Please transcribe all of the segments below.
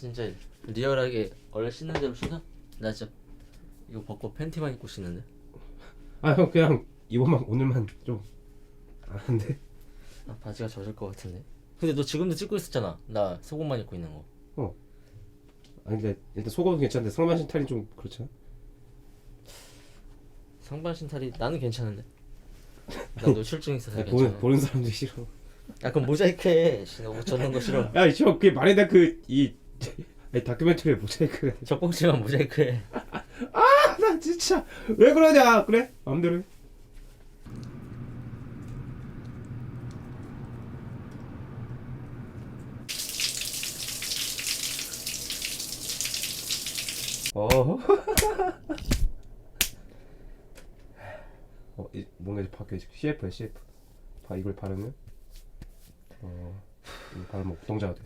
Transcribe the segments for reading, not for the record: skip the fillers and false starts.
진짜 리얼하게 원래 신는 대로 신어? 나 진짜 이거 벗고 팬티만 입고 신는데. 아 형 그냥 이번만 오늘만 좀 안돼. 아, 바지가 젖을 것 같은데. 근데 너 지금도 찍고 있었잖아. 나 속옷만 입고 있는 거. 아니 근데 일단 속옷은 괜찮은데 상반신 탈이 좀 그렇잖아. 상반신 탈이 나는 괜찮은데. 나 노출증 있어서 아니, 괜찮아. 보는 사람들이 싫어. 야 그럼 모자이크 해. 너무 젖는 거 싫어. 야 형 그게 말이다 이 다큐멘터리에 모자이크. 젖봉지만 모자이크 해. 나 진짜 왜 그러냐. 그래 마음대로 해. 뭔가 이제 바뀌어. CF야 CF. 이걸 바르면 이거 바르면 옥동자가 돼.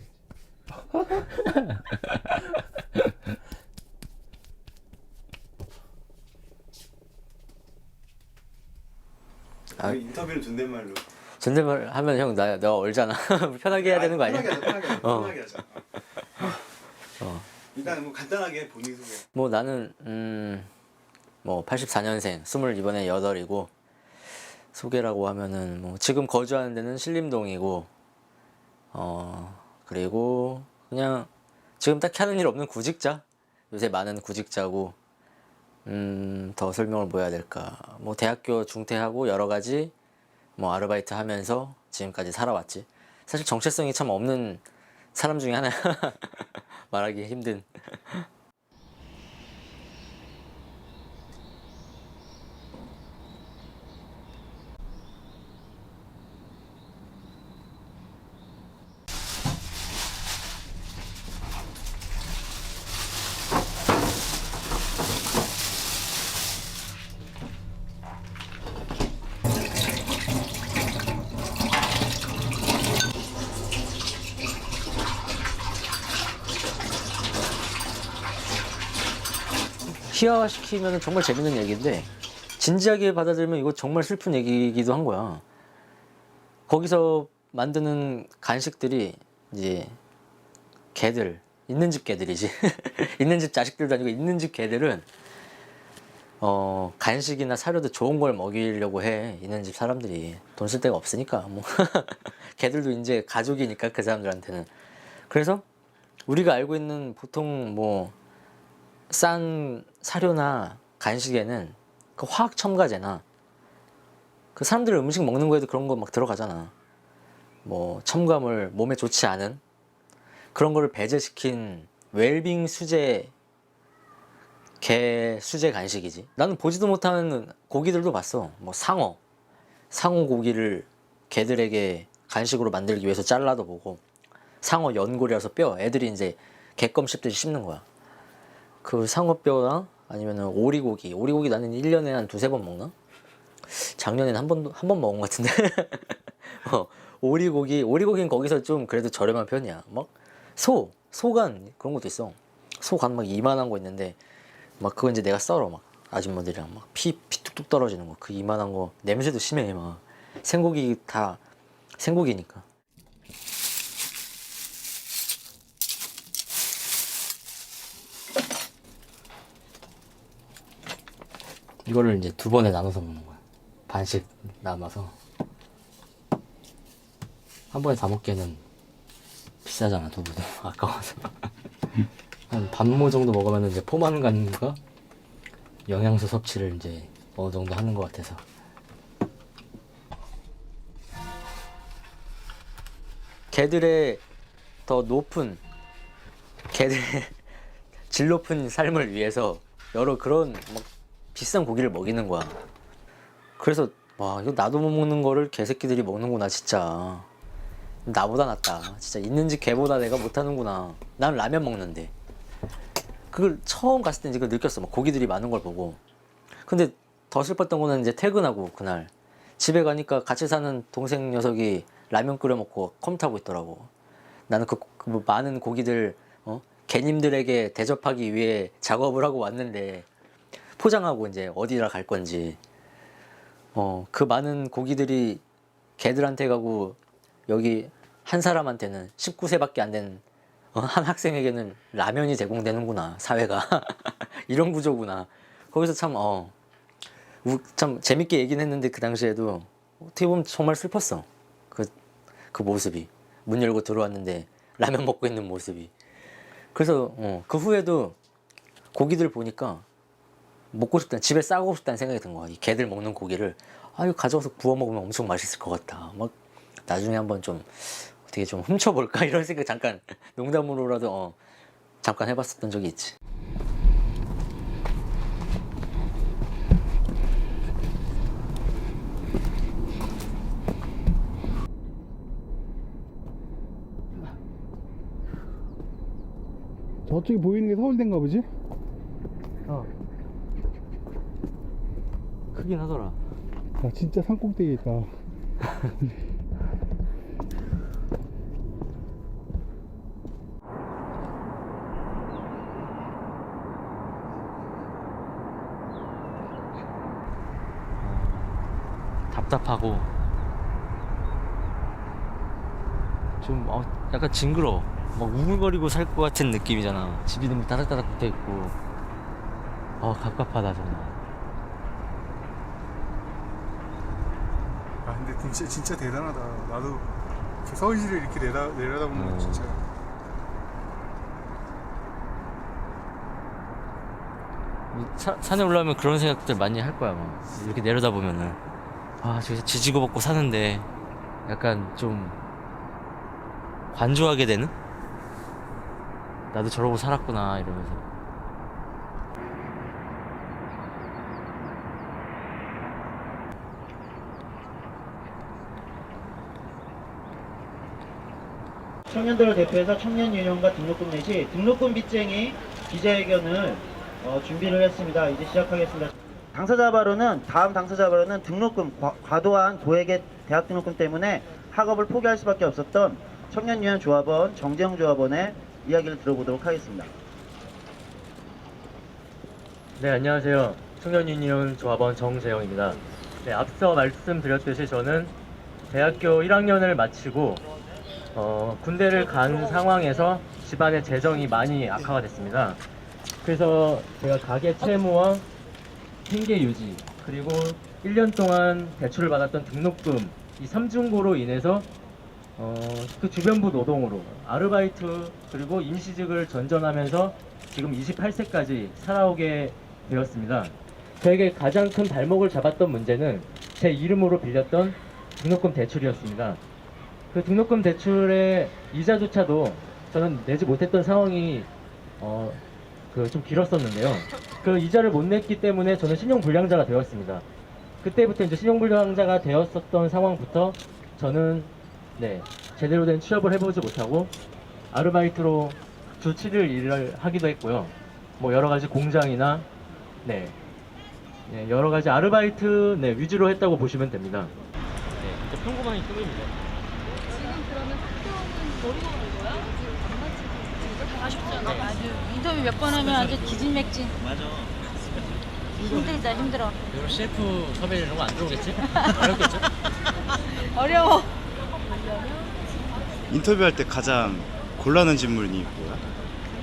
아. 인터뷰는 존댓말로. 존댓말 하면 형 내가 얼잖아. 편하게 해야 되는 거 아니야? 편하게 하자. 일단 뭐 간단하게 본인 소개. 뭐 나는 뭐 84년생 22번에 8이고 소개라고 하면은 뭐 지금 거주하는 데는 신림동이고 그리고 그냥 지금 딱히 하는 일 없는 구직자. 요새 많은 구직자고 더 설명을 뭐 해야 될까. 뭐 대학교 중퇴하고 여러 가지 뭐 아르바이트 하면서 지금까지 살아왔지. 사실 정체성이 참 없는 사람 중에 하나야. 말하기 힘든. 희화화시키면 정말 재밌는 얘기인데 진지하게 받아들이면 이거 정말 슬픈 얘기이기도 한 거야. 거기서 만드는 간식들이 이제 개들, 있는 집 개들이지. 있는 집 자식들도 아니고 있는 집 개들은 간식이나 사료도 좋은 걸 먹이려고 해. 있는 집 사람들이 돈 쓸 데가 없으니까 뭐. 개들도 이제 가족이니까 그 사람들한테는. 그래서 우리가 알고 있는 보통 뭐 싼 사료나 간식에는 그 화학 첨가제나 그 사람들 음식 먹는 거에도 그런 거 막 들어가잖아. 뭐 첨가물, 몸에 좋지 않은 그런 거를 배제시킨 웰빙 수제 개 수제 간식이지. 나는 보지도 못하는 고기들도 봤어. 뭐 상어 고기를 개들에게 간식으로 만들기 위해서 잘라도 보고, 상어 연골이라서 뼈 애들이 이제 개껌 씹듯이 씹는 거야. 그 상어뼈나 아니면은 오리고기 나는 1년에 한 2-3번 먹나? 작년에는 한 번 먹은 것 같은데. 오리고기는 거기서 좀 그래도 저렴한 편이야. 막 소간 그런 것도 있어. 소간 막 이만한 거 있는데 막 그거 이제 내가 썰어. 막 아줌마들이랑 막 피 뚝뚝 떨어지는 거, 그 이만한 거. 냄새도 심해. 막 생고기 다 생고기니까. 이거를 이제 2번에 나눠서 먹는 거야. 반씩 남아서. 한 번에 다 먹기에는 비싸잖아, 두부도. 아까워서. 한 반모 정도 먹으면 이제 포만감과 영양소 섭취를 이제 어느 정도 하는 것 같아서. 개들의 질 높은 삶을 위해서 여러 그런 막 비싼 고기를 먹이는 거야. 그래서 와, 이거 나도 못 먹는 거를 개새끼들이 먹는구나 진짜. 나보다 낫다 진짜. 있는 집 개보다 내가 못하는구나. 난 라면 먹는데. 그걸 처음 갔을 때 이제 그걸 느꼈어. 막 고기들이 많은 걸 보고. 근데 더 슬펐던 거는 이제 퇴근하고 그날 집에 가니까 같이 사는 동생 녀석이 라면 끓여 먹고 컴퓨터하고 있더라고. 나는 그 많은 고기들 개님들에게 대접하기 위해 작업을 하고 왔는데, 포장하고 이제 어디라 갈 건지, 그 많은 고기들이 개들한테 가고 여기 한 사람한테는 19세밖에 안 된 한 학생에게는 라면이 제공되는구나 사회가 이런 구조구나. 거기서 참 재밌게 얘기는 했는데 그 당시에도 어떻게 보면 정말 슬펐어. 그 모습이 문 열고 들어왔는데 라면 먹고 있는 모습이. 그래서 그 후에도 고기들 보니까 먹고 싶다, 집에 싸고 싶다는 생각이 든 거야. 이 개들 먹는 고기를 이거 가져와서 구워 먹으면 엄청 맛있을 것 같다. 막 나중에 한번 좀 어떻게 좀 훔쳐볼까 이런 생각 잠깐 농담으로라도 잠깐 해봤었던 적이 있지. 저쪽에 보이는 게 서울대인가 보지? 크긴 하더라. 야, 진짜 산꼭대기에 있다. 답답하고 좀 약간 징그러워. 막 우글거리고 살 것 같은 느낌이잖아. 집이 너무 따닥따닥 붙어있고 갑갑하다 정말. 근데 진짜 대단하다. 나도 서울시를 이렇게 내려다보는 거 진짜. 산에 올라오면 그런 생각들 많이 할 거야. 막 이렇게 내려다보면은 저기서 지지고 볶고 사는데 약간 좀 관조하게 되는? 나도 저러고 살았구나 이러면서. 청년들을 대표해서 청년 유형과 등록금 내시 등록금 빚쟁이 기자회견을 준비를 했습니다. 이제 시작하겠습니다. 당사자 발언은 다음 당사자 발언은 등록금 과도한 고액의 대학 등록금 때문에 학업을 포기할 수밖에 없었던 청년 유형 조합원 정재영 조합원의 이야기를 들어보도록 하겠습니다. 네, 안녕하세요. 청년유니온 조합원 정재영입니다. 네, 앞서 말씀드렸듯이 저는 대학교 1학년을 마치고 군대를 간 상황에서 집안의 재정이 많이 악화가 됐습니다. 그래서 제가 가계 채무와 생계 유지, 그리고 1년 동안 대출을 받았던 등록금 이 3중고로 인해서 그 주변부 노동으로 아르바이트 그리고 임시직을 전전하면서 지금 28세까지 살아오게 되었습니다. 저에게 가장 큰 발목을 잡았던 문제는 제 이름으로 빌렸던 등록금 대출이었습니다. 그 등록금 대출의 이자조차도 저는 내지 못했던 상황이 좀 길었었는데요. 그 이자를 못 냈기 때문에 저는 신용불량자가 되었습니다. 그때부터 이제 신용불량자가 되었었던 상황부터 저는 제대로 된 취업을 해보지 못하고 아르바이트로 주 7일 일을 하기도 했고요. 뭐 여러 가지 공장이나 여러 가지 아르바이트 위주로 했다고 보시면 됩니다. 네, 평범한 꿈입니다. 지금 그러면 학교는 모르고 온 거야? 안 마치고 아쉽잖아. 아주 인터뷰 몇 번 하면 아주 기진맥진. 맞아. 힘들다 힘들어. 이런 CF 섭외 이런 거 안 들어오겠지? 어렵겠죠? 어려워. 인터뷰할 때 가장 곤란한 질문이 뭐야?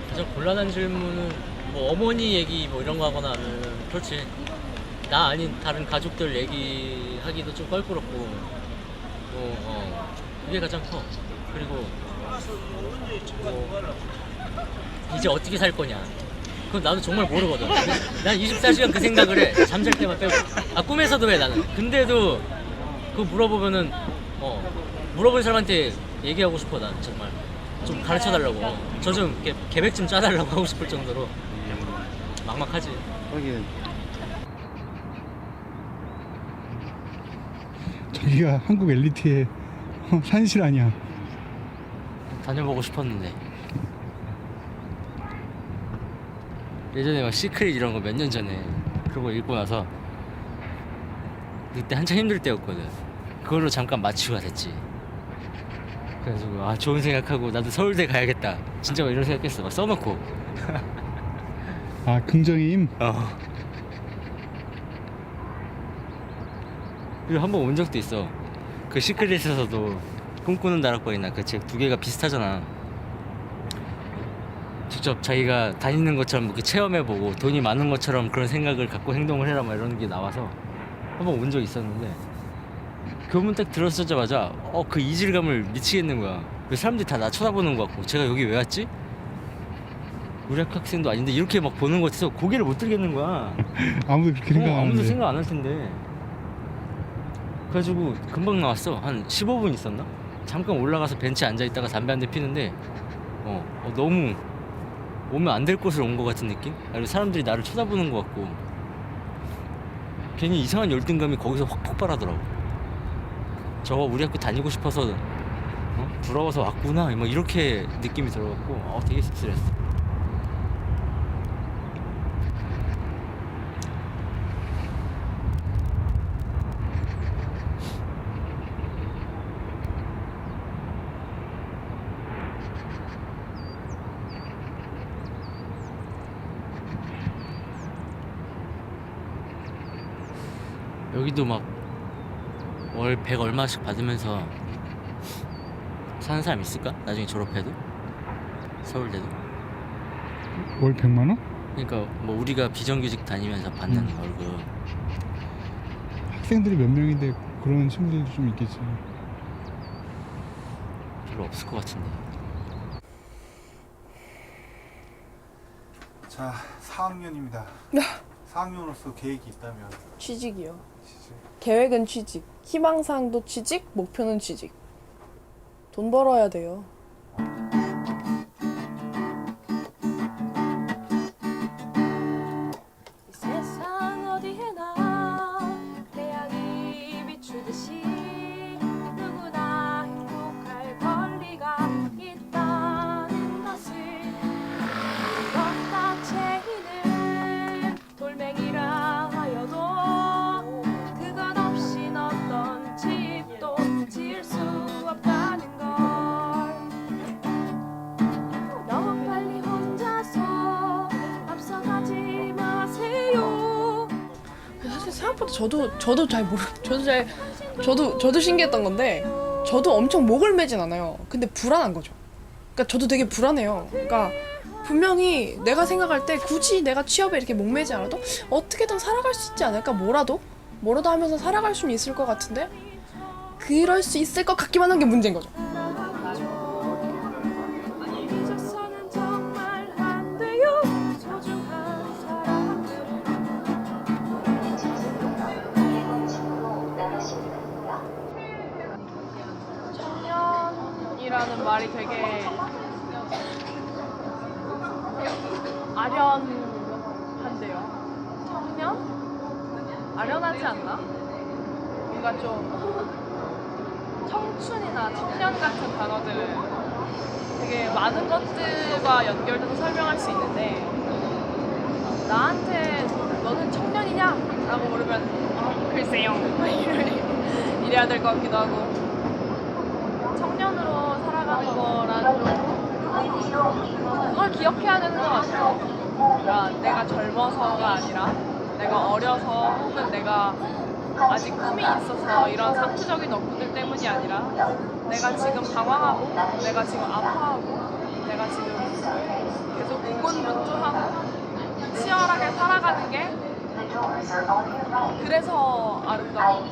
가장 곤란한 질문은 뭐 어머니 얘기 뭐 이런 거 하거나 하면 그렇지. 나 아닌 다른 가족들 얘기하기도 좀 껄끄럽고 그게 가장 커. 그리고 이제 어떻게 살 거냐. 그건 나도 정말 모르거든. 난 24시간 그 생각을 해. 잠잘 때만 빼고. 꿈에서도 해 나는. 근데도 그거 물어보면은 물어본 사람한테 얘기하고 싶어. 난 정말 좀 가르쳐 달라고. 저 좀 계획 좀 짜달라고 하고 싶을 정도로 막막하지. 하긴 저기가 한국 엘리트의 산실 아니야. 다녀보고 싶었는데. 예전에 막 시크릿 이런 거 몇 년 전에 그런 거 읽고 나서 그때 한참 힘들 때였거든. 그걸로 잠깐 마취가 됐지. 그래서 좋은 생각하고 나도 서울대 가야겠다. 진짜 막 이런 생각했어. 막 써놓고. 긍정의 힘. 그리고 한 번 온 적도 있어. 그 시크릿에서도 꿈꾸는 다락방이나 그 책 두 개가 비슷하잖아. 직접 자기가 다니는 것처럼 이렇게 체험해보고 돈이 많은 것처럼 그런 생각을 갖고 행동을 해라 막 이런 게 나와서 한번 온 적이 있었는데 교문 딱 들어서자마자 그 이질감을 미치겠는 거야. 그 사람들이 다 나 쳐다보는 것 같고 제가 여기 왜 왔지? 우리 학생도 아닌데 이렇게 막 보는 것 같아서 고개를 못 들겠는 거야. 아무도 그렇게 생각 안 아무도 하는데. 생각 안 할 텐데. 그래가지고 금방 나왔어. 한 15분 있었나? 잠깐 올라가서 벤치에 앉아있다가 담배 한 대 피는데 너무 오면 안 될 곳을 온 것 같은 느낌? 그리고 사람들이 나를 쳐다보는 것 같고 괜히 이상한 열등감이 거기서 확 폭발하더라고. 저거 우리 학교 다니고 싶어서 부러워서 왔구나 막 이렇게 느낌이 들어갖고 되게 씁쓸했어. 여기도 막 월 100 얼마씩 받으면서 사는 사람 있을까? 나중에 졸업해도? 서울대도? 월 100만 원? 그러니까 뭐 우리가 비정규직 다니면서 받는 월급 학생들이 몇 명인데 그런 친구들도 좀 있겠지. 별로 없을 것 같은데. 자, 4학년입니다. 4학년으로서 계획이 있다면 취직이요. 취직. 계획은 취직, 희망사항도 취직, 목표는 취직. 돈 벌어야 돼요. 이 세상 어디에나 태양이 비추듯이 누구나 행복할 권리가 있다는 것을 것 자체는 돌멩이라 하여도 그것 없인 어떤 집도 지을 수 없다는 걸 너무 빨리 혼자서 앞서가지 마세요. 사실 생각보다 저도 잘 저도 신기했던 건데 저도 엄청 목을 매진 않아요. 근데 불안한 거죠. 그러니까 저도 되게 불안해요. 그러니까 분명히 내가 생각할 때 굳이 내가 취업에 이렇게 목매지 않아도 어떻게든 살아갈 수 있지 않을까? 뭐라도 하면서 살아갈 수는 있을 것 같은데 그럴 수 있을 것 같기만 한 게 문제인 거죠. 잊어서는 정말 안 돼요. 소중한 사람들 청년이라는 말이 되게 아련한데요. 청년? 아련하지 않나? 뭔가 좀 청춘이나 청년 같은 단어들을 되게 많은 것들과 연결돼서 설명할 수 있는데 나한테 너는 청년이냐? 라고 물으면 글쎄요 이래야 될 것 같기도 하고 청년으로 살아가는 거란 좀 그걸 기억해야 되는 것 같아요. 그러니까 내가 젊어서가 아니라 내가 어려서 혹은 내가 아직 꿈이 있어서 이런 상투적인 업무들 때문이 아니라 내가 지금 방황하고 내가 지금 아파하고 내가 지금 계속 무곤무투하고 치열하게 살아가는 게 그래서 아름다워.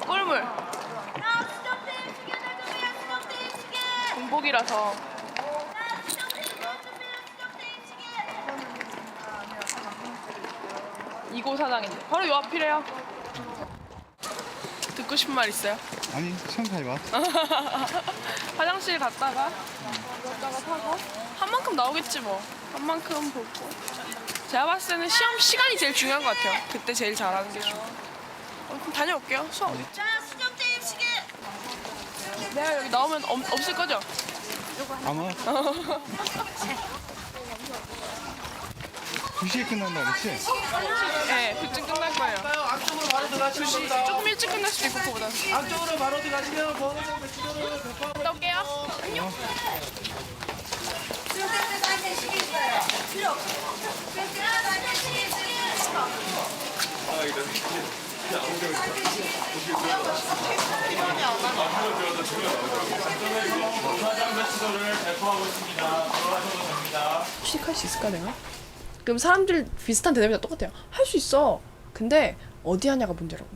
꿀물 공복이라서 이고 사장인데 바로 요 앞이래요. 듣고 싶은 말 있어요? 아니, 시험 잘 봐. 화장실 갔다가 타고 한 만큼 나오겠지 뭐. 한 만큼 보고 제가 봤을 때는 시험 시간이 제일 중요한 것 같아요. 그때 제일 잘하는 게 중요해요. 그럼 다녀올게요. 수업. 내가 여기 나오면 없을 거죠? 안 와. 2시에 끝난다 그랬지? 네, 그쯤 끝날 거예요. 안쪽으로 바로 들어가시면 됩니다. 조금 일찍 끝날 수도 있고 그거보다. 안쪽으로 바로 들어가시면 번호로 배치도를 배포하고 갔다 올게요. 안녕. 취직할 수 있을까 내가? 그럼 사람들 비슷한 대답이 다 똑같아요. 할 수 있어. 근데 어디 하냐가 문제라고.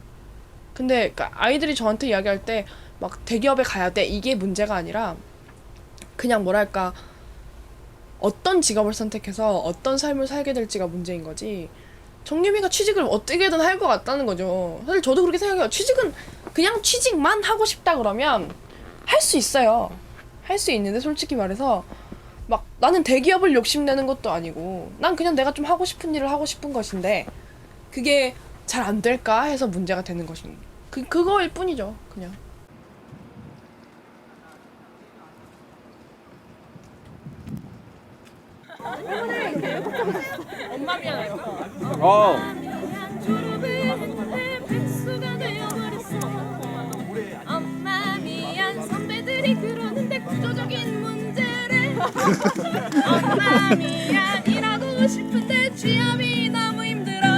근데 그러니까 아이들이 저한테 이야기할 때 막 대기업에 가야 돼 이게 문제가 아니라 그냥 뭐랄까 어떤 직업을 선택해서 어떤 삶을 살게 될지가 문제인 거지. 정유미가 취직을 어떻게든 할 것 같다는 거죠. 사실 저도 그렇게 생각해요. 취직은 그냥 취직만 하고 싶다 그러면 할 수 있어요. 할 수 있는데 솔직히 말해서 막 나는 대기업을 욕심내는 것도 아니고 난 그냥 내가 좀 하고 싶은 일을 하고 싶은 것인데 그게 잘 안 될까 해서 문제가 되는 것입니다. 그거일 뿐이죠. 그냥. 엄마 미안해요. 엄마 미안 선배들이 그러는데 구조적인 문제래. 엄마 미안 일하고 싶은데 취업이 너무 힘들어.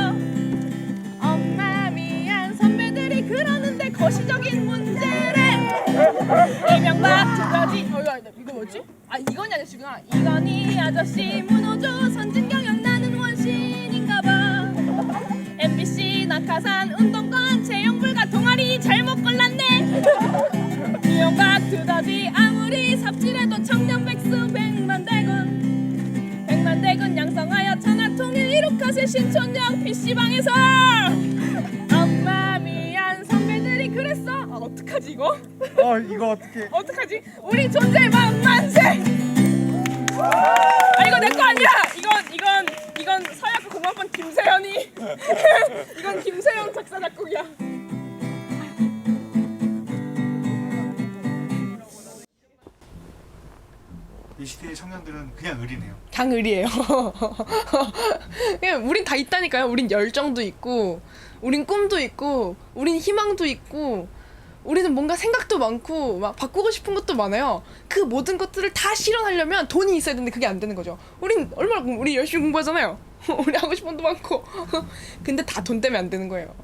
엄마 미안 선배들이 그러는데 거시적인 문제래. 이명박 두가지 이거 뭐지? 아 이건희 아저씨구나. 이건희 아저씨 문호조 선진경영 나는 원신인가봐. MBC 낙하산 운동권 채용불가 동아리 잘못 골랐네. 이명박 두가지 아무리 삽질해도 청년 백수 100만 대군 양성하여 천하통일 이룩하실 신촌역 PC방에서. 엄마 미안 선배들이 그랬어. 아 어떡하지 이거? 이거 어떻게? 어떡하지? 우리 존재만 만세! 아 이거 내 거 아니야! 이건 서약과 공학번 김세현이 이건 김세현 작사 작곡이야. 이 시대의 청년들은 그냥 의리네요. 그냥 의리예요. 그냥 우린 다 있다니까요. 우린 열정도 있고 우린 꿈도 있고 우린 희망도 있고 우리는 뭔가 생각도 많고 막 바꾸고 싶은 것도 많아요. 그 모든 것들을 다 실현하려면 돈이 있어야 되는데 그게 안 되는 거죠. 우린 얼마나 우리 열심히 공부하잖아요. 우리 하고 싶은 것도 많고. 근데 다 돈 때문에 안 되는 거예요.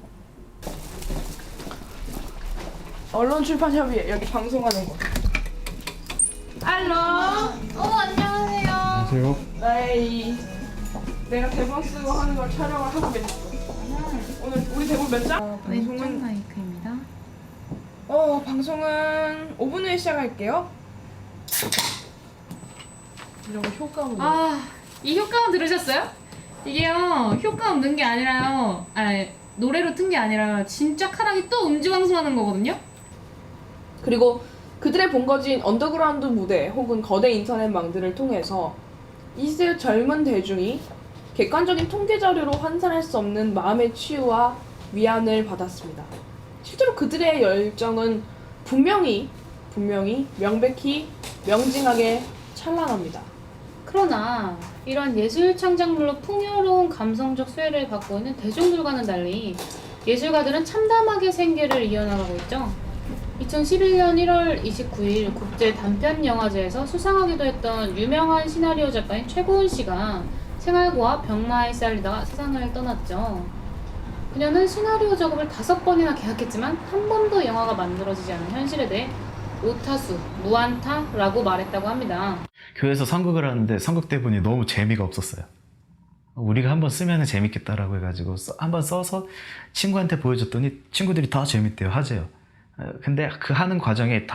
언론출판협의회 여기 방송하는 거. 알로. 안녕하세요. 안녕하세요. 내가 대본 쓰고 하는 걸 촬영을 하고 계셨어. 오늘 우리 대본 몇 장? 왼쪽 마이크입니다. 방송은 5분 후에 시작할게요. 이런 거 효과음으로. 이 효과음 들으셨어요? 이게요 효과음 넣은 게 아니라요. 노래로 튼 게 아니라 진짜 카락이 또 음주방송하는 거거든요. 그리고 그들의 본거지인 언더그라운드 무대 혹은 거대 인터넷망들을 통해서 이 시대 젊은 대중이 객관적인 통계 자료로 환산할 수 없는 마음의 치유와 위안을 받았습니다. 실제로 그들의 열정은 분명히 명백히 명징하게 찬란합니다. 그러나 이런 예술 창작물로 풍요로운 감성적 수혜를 받고 있는 대중들과는 달리 예술가들은 참담하게 생계를 이어나가고 있죠. 2011년 1월 29일 국제 단편영화제에서 수상하기도 했던 유명한 시나리오 작가인 최고은 씨가 생활고와 병마에 쌓이다가 세상을 떠났죠. 그녀는 시나리오 작업을 5번이나 계약했지만 한 번도 영화가 만들어지지 않은 현실에 대해 오타수, 무안타라고 말했다고 합니다. 교회에서 선극을 하는데 선극 대본이 너무 재미가 없었어요. 우리가 한번 쓰면 재밌겠다라고 해가지고 한번 써서 친구한테 보여줬더니 친구들이 다 재밌대요, 하재요. 근데 그 하는 과정에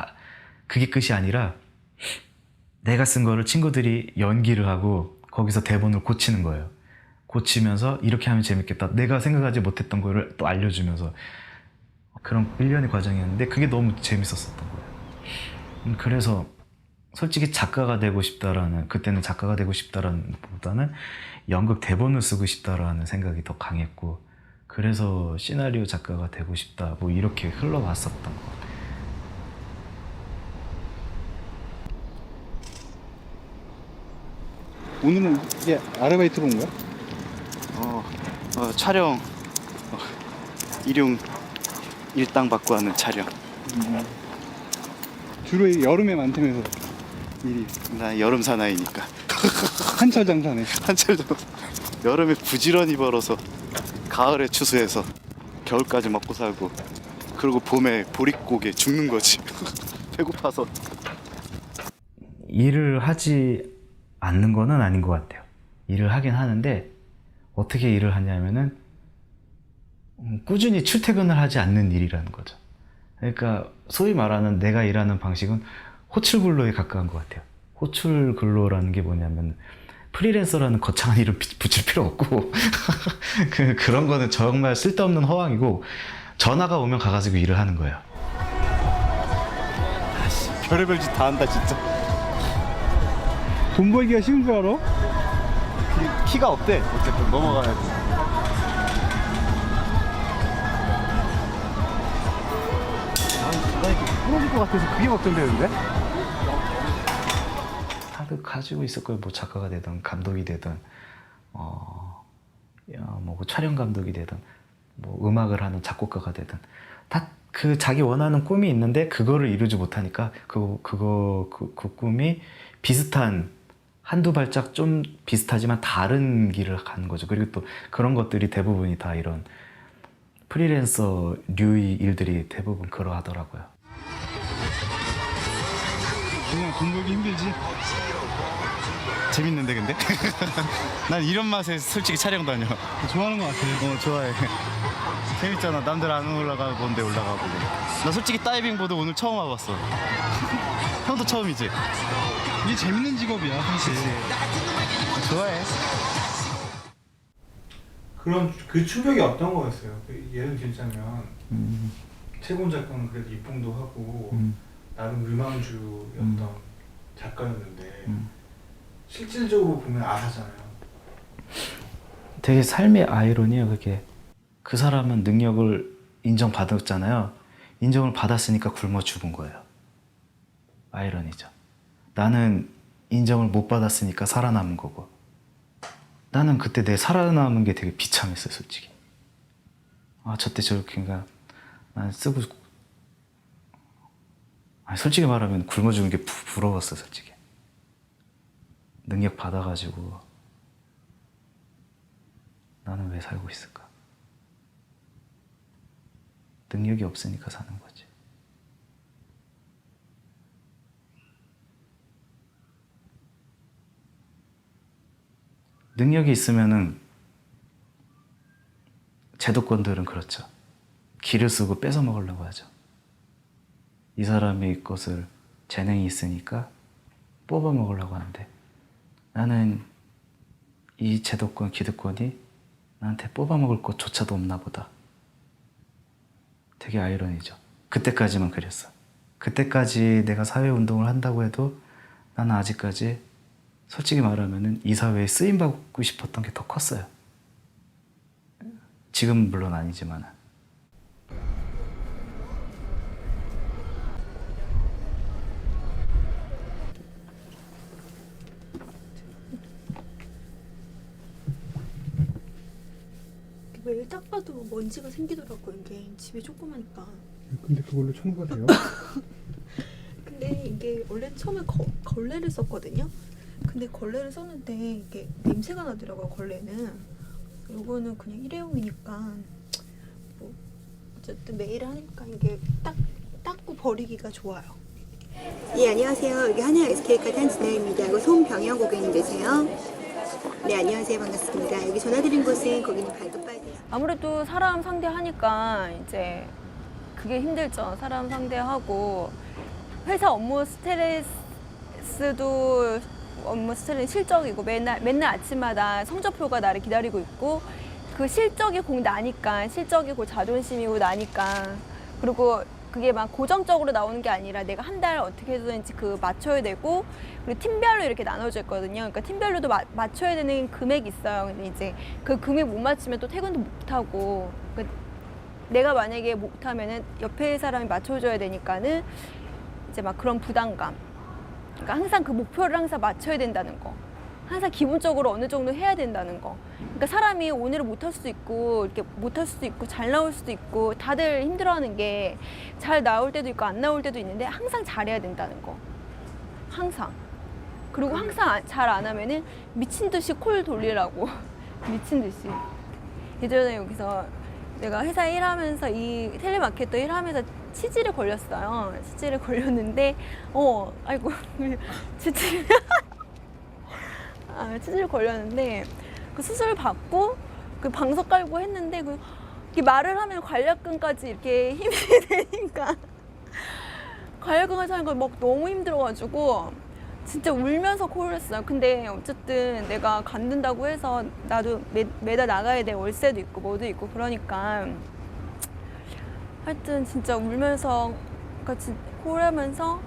그게 끝이 아니라 내가 쓴 거를 친구들이 연기를 하고 거기서 대본을 고치는 거예요. 고치면서 이렇게 하면 재밌겠다. 내가 생각하지 못했던 거를 또 알려주면서 그런 일련의 과정이었는데 그게 너무 재밌었었던 거예요. 그래서 솔직히 작가가 되고 싶다라는, 그때는 작가가 되고 싶다라는 보다는 연극 대본을 쓰고 싶다라는 생각이 더 강했고, 그래서 시나리오 작가가 되고 싶다 뭐 이렇게 흘러왔었던 거. 오늘은 이게 아르바이트로 온 거야? 촬영 일용 일당 받고 하는 촬영. 주로 여름에 많다면서 일이. 나 여름 사나이니까. 한철 장사네. 한철 좀 여름에 부지런히 벌어서 가을에 추수해서 겨울까지 먹고 살고, 그리고 봄에 보릿고개 죽는 거지. 배고파서. 일을 하지 않는 거는 아닌 것 같아요. 일을 하긴 하는데 어떻게 일을 하냐면은 꾸준히 출퇴근을 하지 않는 일이라는 거죠. 그러니까 소위 말하는 내가 일하는 방식은 호출 근로에 가까운 것 같아요. 호출 근로라는 게 뭐냐면 프리랜서라는 거창한 이름 붙일 필요 없고 그런 거는 정말 쓸데없는 허황이고, 전화가 오면 가가지고 일을 하는 거예요. 별의별 짓 다 한다 진짜. 돈 벌기가 쉬운 줄 알아? 키가 없대. 어쨌든 넘어가야지. 나 이렇게 부러질 것 같아서 그게 걱정되는데? 다들 가지고 있을 거예요. 뭐 작가가 되든 감독이 되든 뭐 촬영 감독이 되든 뭐 음악을 하는 작곡가가 되든 다 그 자기 원하는 꿈이 있는데 그거를 이루지 못하니까 그 꿈이 비슷한 한두 발짝 좀 비슷하지만 다른 길을 가는 거죠. 그리고 또 그런 것들이 대부분이 다 이런 프리랜서 류의 일들이 대부분 그러하더라고요. 그냥 돈 벌기 힘들지? 재밌는데 근데? 난 이런 맛에 솔직히 촬영 다녀. 좋아하는 것 같아. 좋아해. 재밌잖아. 남들 안 올라가본 데 올라가고. 나 솔직히 다이빙 보드 오늘 처음 와봤어. 형도 처음이지? 이게 재밌는 직업이야 사실. 좋아해. 그런 그 충격이 어떤 거였어요? 예를 들자면 최고원 작가는 그래도 입봉도 하고 나름 유망주였던 작가였는데 실질적으로 보면 아하잖아요. 되게 삶의 아이러니예요. 그게 그 사람은 능력을 인정받았잖아요. 인정을 받았으니까 굶어 죽은 거예요. 아이러니죠. 나는 인정을 못 받았으니까 살아남은 거고, 나는 그때 내 살아남은 게 되게 비참했어요. 솔직히 저때 저렇게인가 난 쓰고, 솔직히 말하면 굶어 죽은 게 부러웠어. 솔직히 능력 받아가지고 나는 왜 살고 있을까? 능력이 없으니까 사는 거지. 능력이 있으면은 제도권들은 그렇죠. 기를 쓰고 뺏어 먹으려고 하죠. 이 사람의 것을 재능이 있으니까 뽑아 먹으려고 하는데, 나는 이 제도권, 기득권이 나한테 뽑아 먹을 것조차도 없나 보다. 되게 아이러니죠. 그때까지만 그랬어. 그때까지 내가 사회운동을 한다고 해도 나는 아직까지 솔직히 말하면 이 사회에 쓰임받고 싶었던 게 더 컸어요. 지금은 물론 아니지만. 매일 딱 봐도 먼지가 생기더라고요. 이게 집이 조그마니까. 근데 그걸로 청소가 돼요? 근데 이게 원래 처음에 걸레를 썼거든요. 근데 걸레를 썼는데 이게 냄새가 나더라고요. 걸레는. 요거는 그냥 일회용이니까 뭐 어쨌든 매일 하니까 이게 닦고 버리기가 좋아요. 예, 안녕하세요. 여기 한양 SK카드 한진아입니다. 이거 손병영 고객님 되세요? 네, 안녕하세요. 반갑습니다. 여기 전화드린 곳은 고객님 발급받으세요. 아무래도 사람 상대하니까 이제 그게 힘들죠. 사람 상대하고 회사 업무 스트레스도 업무 스트레스 실적이고 맨날 아침마다 성적표가 나를 기다리고 있고 그 실적이 곧 나니까 실적이 곧 자존심이고 나니까 그리고 그게 막 고정적으로 나오는 게 아니라 내가 한 달 어떻게 해서든지 그 맞춰야 되고 그리고 팀별로 이렇게 나눠져 있거든요. 그러니까 팀별로도 맞춰야 되는 금액이 있어요. 근데 이제 그 금액 못 맞추면 또 퇴근도 못 하고 그러니까 내가 만약에 못 하면은 옆에 사람이 맞춰줘야 되니까는 이제 막 그런 부담감. 그러니까 항상 그 목표를 항상 맞춰야 된다는 거. 항상 기본적으로 어느 정도 해야 된다는 거. 그러니까 사람이 오늘은 못할 수도 있고 이렇게 못할 수도 있고 잘 나올 수도 있고 다들 힘들어하는 게 잘 나올 때도 있고 안 나올 때도 있는데 항상 잘해야 된다는 거. 항상. 그리고 항상 잘 안 하면은 미친 듯이 콜 돌리라고. 미친 듯이. 예전에 여기서 내가 회사 일하면서 이 텔레마케터 일하면서 치질에 걸렸어요. 치질에 걸렸는데 아이고 치질 치질 걸렸는데 그 수술 받고 그 방석 깔고 했는데 그 이렇게 말을 하면 관략근까지 이렇게 힘이 되니까 관략근까지 하는 거 막 너무 힘들어가지고 진짜 울면서 콜을 했어요. 근데 어쨌든 내가 간둔다고 해서 나도 매달 나가야 돼. 월세도 있고 뭐도 있고 그러니까 하여튼 진짜 울면서 같이 콜하면서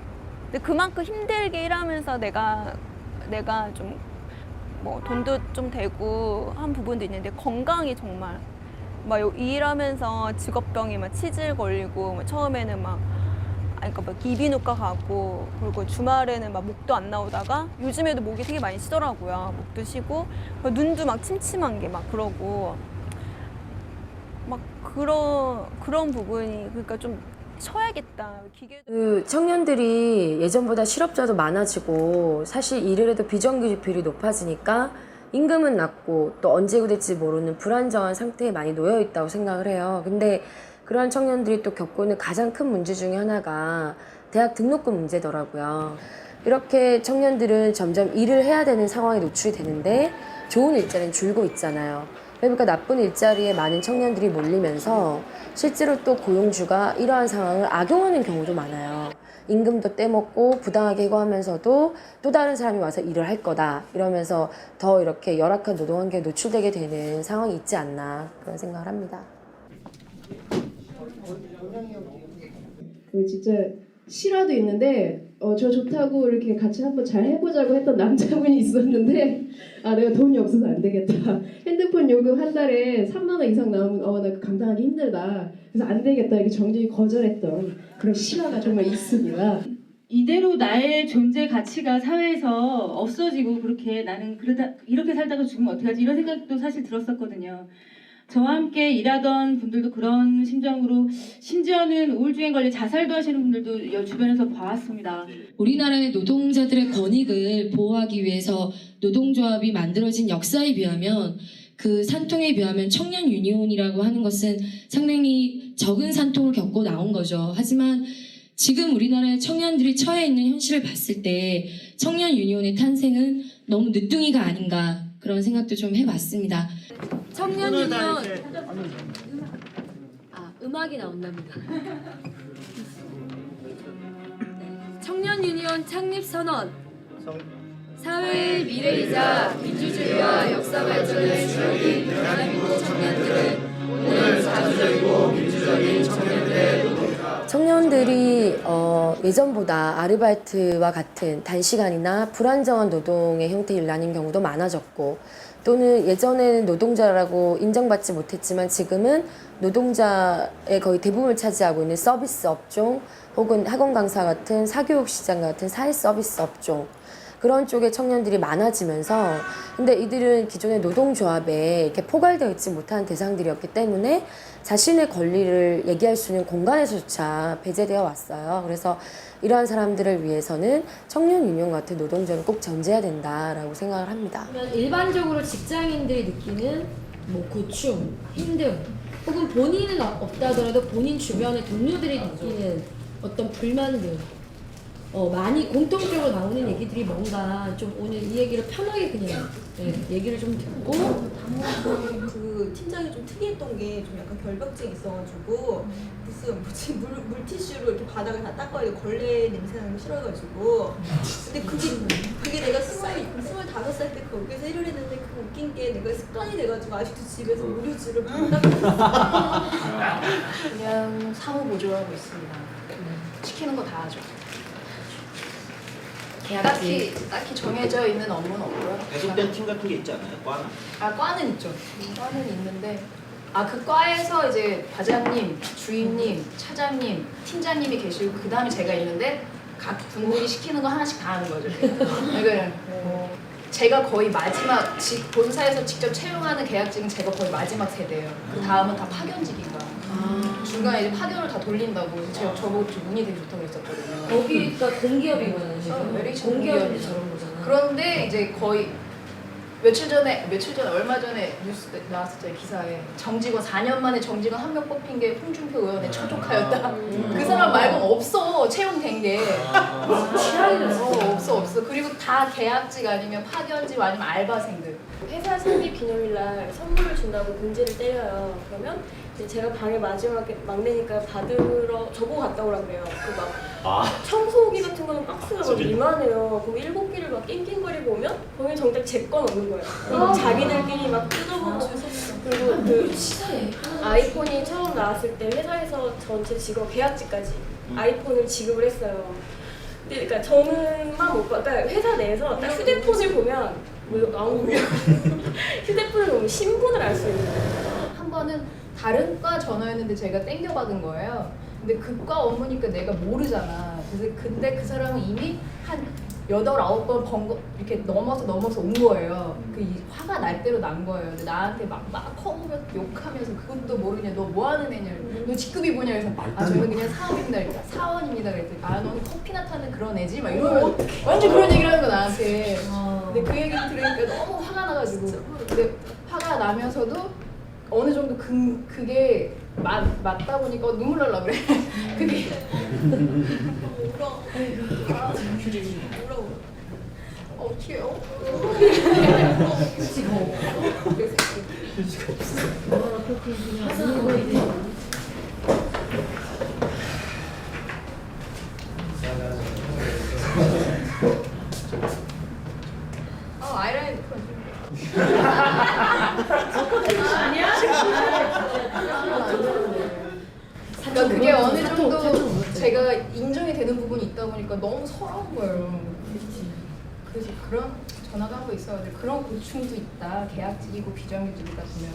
근데 그만큼 힘들게 일하면서 내가 좀 뭐 돈도 좀 되고 한 부분도 있는데 건강이 정말 막 일하면서 직업병이 막 치질 걸리고 처음에는 막 그러니까 막 이비인후과 가고 그리고 주말에는 막 목도 안 나오다가 요즘에도 목이 되게 많이 쉬더라고요. 목도 쉬고 눈도 막 침침한 게 막 그러고 막 그런 부분이 그러니까 좀 쉬어야겠다. 그 청년들이 예전보다 실업자도 많아지고 사실 일을 해도 비정규직률이 높아지니까 임금은 낮고 또 언제 될지 모르는 불안정한 상태에 많이 놓여 있다고 생각을 해요. 근데 그러한 청년들이 또 겪고 있는 가장 큰 문제 중에 하나가 대학 등록금 문제더라고요. 이렇게 청년들은 점점 일을 해야 되는 상황에 노출이 되는데 좋은 일자리는 줄고 있잖아요. 그러니까 나쁜 일자리에 많은 청년들이 몰리면서 실제로 또 고용주가 이러한 상황을 악용하는 경우도 많아요. 임금도 떼먹고 부당하게 해고하면서도 또 다른 사람이 와서 일을 할 거다 이러면서 더 이렇게 열악한 노동환경에 노출되게 되는 상황이 있지 않나 그런 생각을 합니다. 그 진짜 실화도 있는데 저 좋다고 이렇게 같이 한번 잘 해보자고 했던 남자분이 있었는데 내가 돈이 없어서 안 되겠다. 핸드폰 요금 한 달에 3만 원 이상 나오면 나 감당하기 힘들다. 그래서 안 되겠다 이렇게 정중히 거절했던 그런 실화가 정말 있습니다. 이대로 나의 존재 가치가 사회에서 없어지고 그렇게 나는 이렇게 살다가 죽으면 어떡하지 이런 생각도 사실 들었었거든요. 저와 함께 일하던 분들도 그런 심정으로 심지어는 우울증에 걸려 자살도 하시는 분들도 주변에서 봐왔습니다. 우리나라의 노동자들의 권익을 보호하기 위해서 노동조합이 만들어진 역사에 비하면 그 산통에 비하면 청년 유니온이라고 하는 것은 상당히 적은 산통을 겪고 나온 거죠. 하지만 지금 우리나라의 청년들이 처해 있는 현실을 봤을 때 청년 유니온의 탄생은 너무 늦둥이가 아닌가 그런 생각도 좀 해봤습니다. 청년 유니온 음악이 나온답니다. 청년 유니온 창립 선언. 사회의 미래이자 민주주의와 역사 발전의 주역인 대한민국 청년들은 오늘 자주적이고 민주적인 청년들의 청년들이 예전보다 아르바이트와 같은 단시간이나 불안정한 노동의 형태의 일하는 경우도 많아졌고 또는 예전에는 노동자라고 인정받지 못했지만 지금은 노동자의 거의 대부분을 차지하고 있는 서비스 업종 혹은 학원 강사 같은 사교육 시장 같은 사회 서비스 업종 그런 쪽에 청년들이 많아지면서 근데 이들은 기존의 노동조합에 이렇게 포괄되어 있지 못한 대상들이었기 때문에 자신의 권리를 얘기할 수 있는 공간에서조차 배제되어 왔어요. 그래서 이러한 사람들을 위해서는 청년 유니온 같은 노동조합을 꼭 전제해야 된다라고 생각을 합니다. 일반적으로 직장인들이 느끼는 뭐 고충, 힘듦 혹은 본인은 없다 하더라도 본인 주변의 동료들이 느끼는 어떤 불만들 많이 공통적으로 나오는 얘기들이 뭔가 좀 오늘 이 얘기를 편하게 그냥 얘기를 좀 듣고 그 팀장이 좀 특이했던 게 좀 약간 결벽증이 있어가지고 무슨 물티슈로 이렇게 바닥을 다 닦아야 돼. 걸레 냄새 나는 거 싫어가지고 근데 그게 내가 25살 때 거기서 일을 했는데 그 웃긴 게 내가 습관이 돼가지고 아직도 집에서 물티슈를 못 닦고 그냥 사무 보조하고 있습니다. 시키는 거 다 하죠. 딱히 정해져 있는 업무는 없고요. 배속된 팀 같은 게 있지 않나요? 과는? 과는 있죠. 과는 있는데 그 과에서 이제 과장님, 주임님, 차장님, 팀장님이 계시고 그 다음에 제가 있는데 각 분들이 시키는 거 하나씩 다 하는 거죠. 제가 거의 마지막 본사에서 직접 채용하는 계약직은 제가 거의 마지막 세대예요. 그 다음은 다 파견직인가. 중간에 이제 파견을 다 돌린다고 제가 저보고 운이 되게 좋다고 했었거든요. 거기가 공기업이거든요. 공기업이 저런 거잖아. 그런데 이제 거의 얼마 전에 뉴스 나왔었죠, 기사에. 정직원 4년 만에 정직원 한 명 뽑힌 게 홍준표 의원의 첫 조카였다. 그 사람 말고는 없어, 채용된 게. 없어. 그리고 다 계약직 아니면 파견직 아니면 알바생들. 회사 생일 기념일날 선물을 준다고 문제를 때려요. 그러면 이제 제가 방에 마지막에 막내니까 받으러 저보고 갔다 오라고 그래요. 그 막 청소기 같은 거는 박스가 막 이만해요. 그럼 7개를 막 낑낑거리고 오면 거기 정작 제 건 없는 거예요. 그리고 자기들끼리 막 뜯어보고 그리고 그 아이폰이 처음 나왔을 때 회사에서 전체 직원 계약직까지 아이폰을 지급을 했어요. 근데 그러니까 저는만 못 봐. 그러니까 회사 내에서 딱 휴대폰을 보면 휴대폰을 보면 신분을 알 수 있는 거예요. 한 번은 다른 과 전화였는데 제가 땡겨받은 거예요. 근데 그 과 업무니까 내가 모르잖아. 근데 그 사람은 이미 한 8, 9번 이렇게 넘어서 온 거예요. 화가 날 대로 난 거예요. 근데 나한테 막 커보면 욕하면서 그것도 모르냐, 너 뭐 하는 애냐, 너 직급이 뭐냐, 그래서 저는 그냥 사원입니다. 그랬더니 너는 커피나 타는 그런 애지? 막 이러면 완전 그런 얘기를 하는 거 나한테. 근데 그 얘기를 들으니까 너무 화가 나가지고. 근데 화가 나면서도 어느 정도 그게 맞다 보니까 눈물 날라 그래. 그게 울어. 어떡해요? 휴지가 없어. 아이라인 그러니까 그게 어느 정도 제가 인정이 되는 부분이 있다 보니까 너무 서러운 거예요. 그래서 그런 전화가 한 번 있어가지고 그런 고충도 있다. 계약직이고 비정규직이다 보면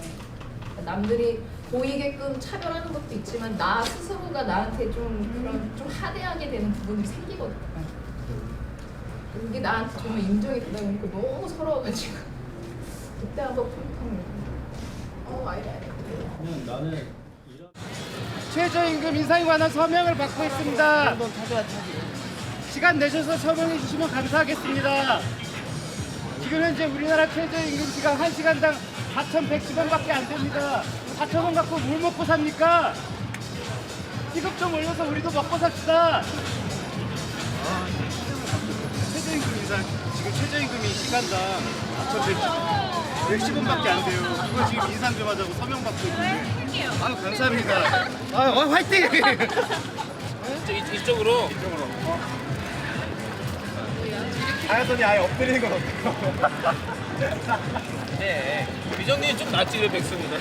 남들이 보이게끔 차별하는 것도 있지만 나 스스로가 나한테 좀 하대하게 되는 부분이 생기거든요. 그게 나한테 정말 인정이 되다 보니까 너무 서러워가지고 그때 한번 펑펑 나는 최저임금 인상에 관한 서명을 받고 있습니다. 시간 내셔서 서명해 주시면 감사하겠습니다. 지금 현재 우리나라 최저임금 시간 1시간당 4,110원밖에 안 됩니다. 4,000원 갖고 뭘 먹고 삽니까? 시급 좀 올려서 우리도 먹고 삽시다. 최저임금 인상, 지금 최저임금이 시간당 4,110원밖에 안 돼요. 그거 지금 인상 좀 하자고 서명 받고 있는데. 아유, 감사합니다. 화이팅! 이쪽으로. 하였더니 아예 엎드리는 건 어때요? 네, 비정리 좀 낫지, 백수입니다.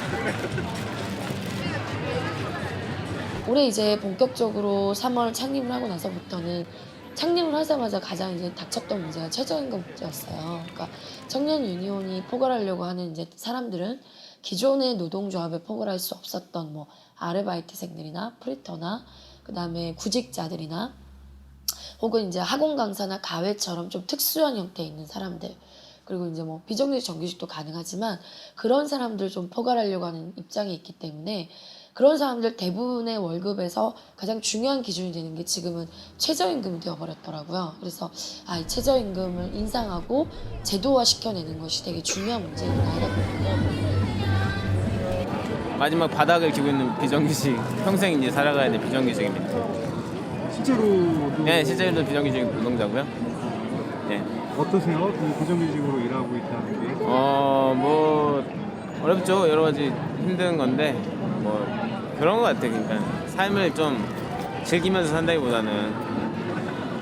올해 이제 본격적으로 3월 창립을 하고 나서부터는 창립을 하자마자 가장 이제 닥쳤던 문제가 최저임금 문제였어요. 그러니까 청년 유니온이 포괄하려고 하는 이제 사람들은 기존의 노동조합에 포괄할 수 없었던 뭐 아르바이트생들이나 프리터나 그다음에 구직자들이나 혹은 이제 학원 강사나 가외처럼 좀 특수한 형태에 있는 사람들 그리고 이제 뭐 비정규직 정규직도 가능하지만 그런 사람들 좀 포괄하려고 하는 입장이 있기 때문에 그런 사람들 대부분의 월급에서 가장 중요한 기준이 되는 게 지금은 최저임금이 되어버렸더라고요. 그래서 이 최저임금을 인상하고 제도화 시켜내는 것이 되게 중요한 문제구나 하다 보니까 마지막 바닥을 기고 있는 비정규직 평생 이제 살아가야 될 비정규직입니다. 실제로 네, 실제로도 비정규직 노동자고요. 네. 어떠세요? 비정규직으로 일하고 있다는 게? 뭐 어렵죠. 여러 가지 힘든 건데 뭐 그런 것 같아요. 그러니까 삶을 좀 즐기면서 산다기보다는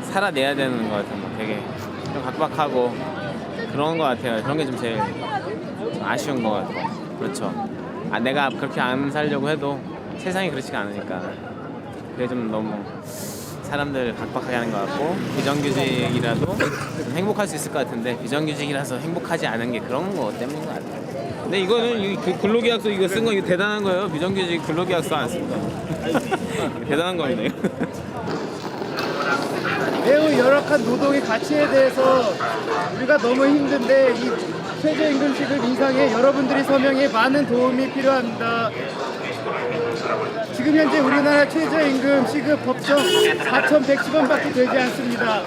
살아내야 되는 것 같아요. 뭐 되게 좀 각박하고 그런 것 같아요. 그런 게 좀 제일 아쉬운 것 같아요. 그렇죠. 내가 그렇게 안 살려고 해도 세상이 그렇지가 않으니까 그게 좀 너무 사람들 각박하게 하는 것 같고 비정규직이라도 좀 행복할 수 있을 것 같은데 비정규직이라서 행복하지 않은 게 그런 거 때문인 것 같아요. 근데 이거는 그 근로계약서 이거 쓴 거 이거 대단한 거예요. 비정규직 근로계약서 안 씁니다. 대단한 겁니다. 매우 열악한 노동의 가치에 대해서 우리가 너무 힘든데 이 최저임금 시급 인상에 여러분들이 서명에 많은 도움이 필요합니다. 지금 현재 우리나라 최저임금 시급 법정 4,110원밖에 되지 않습니다.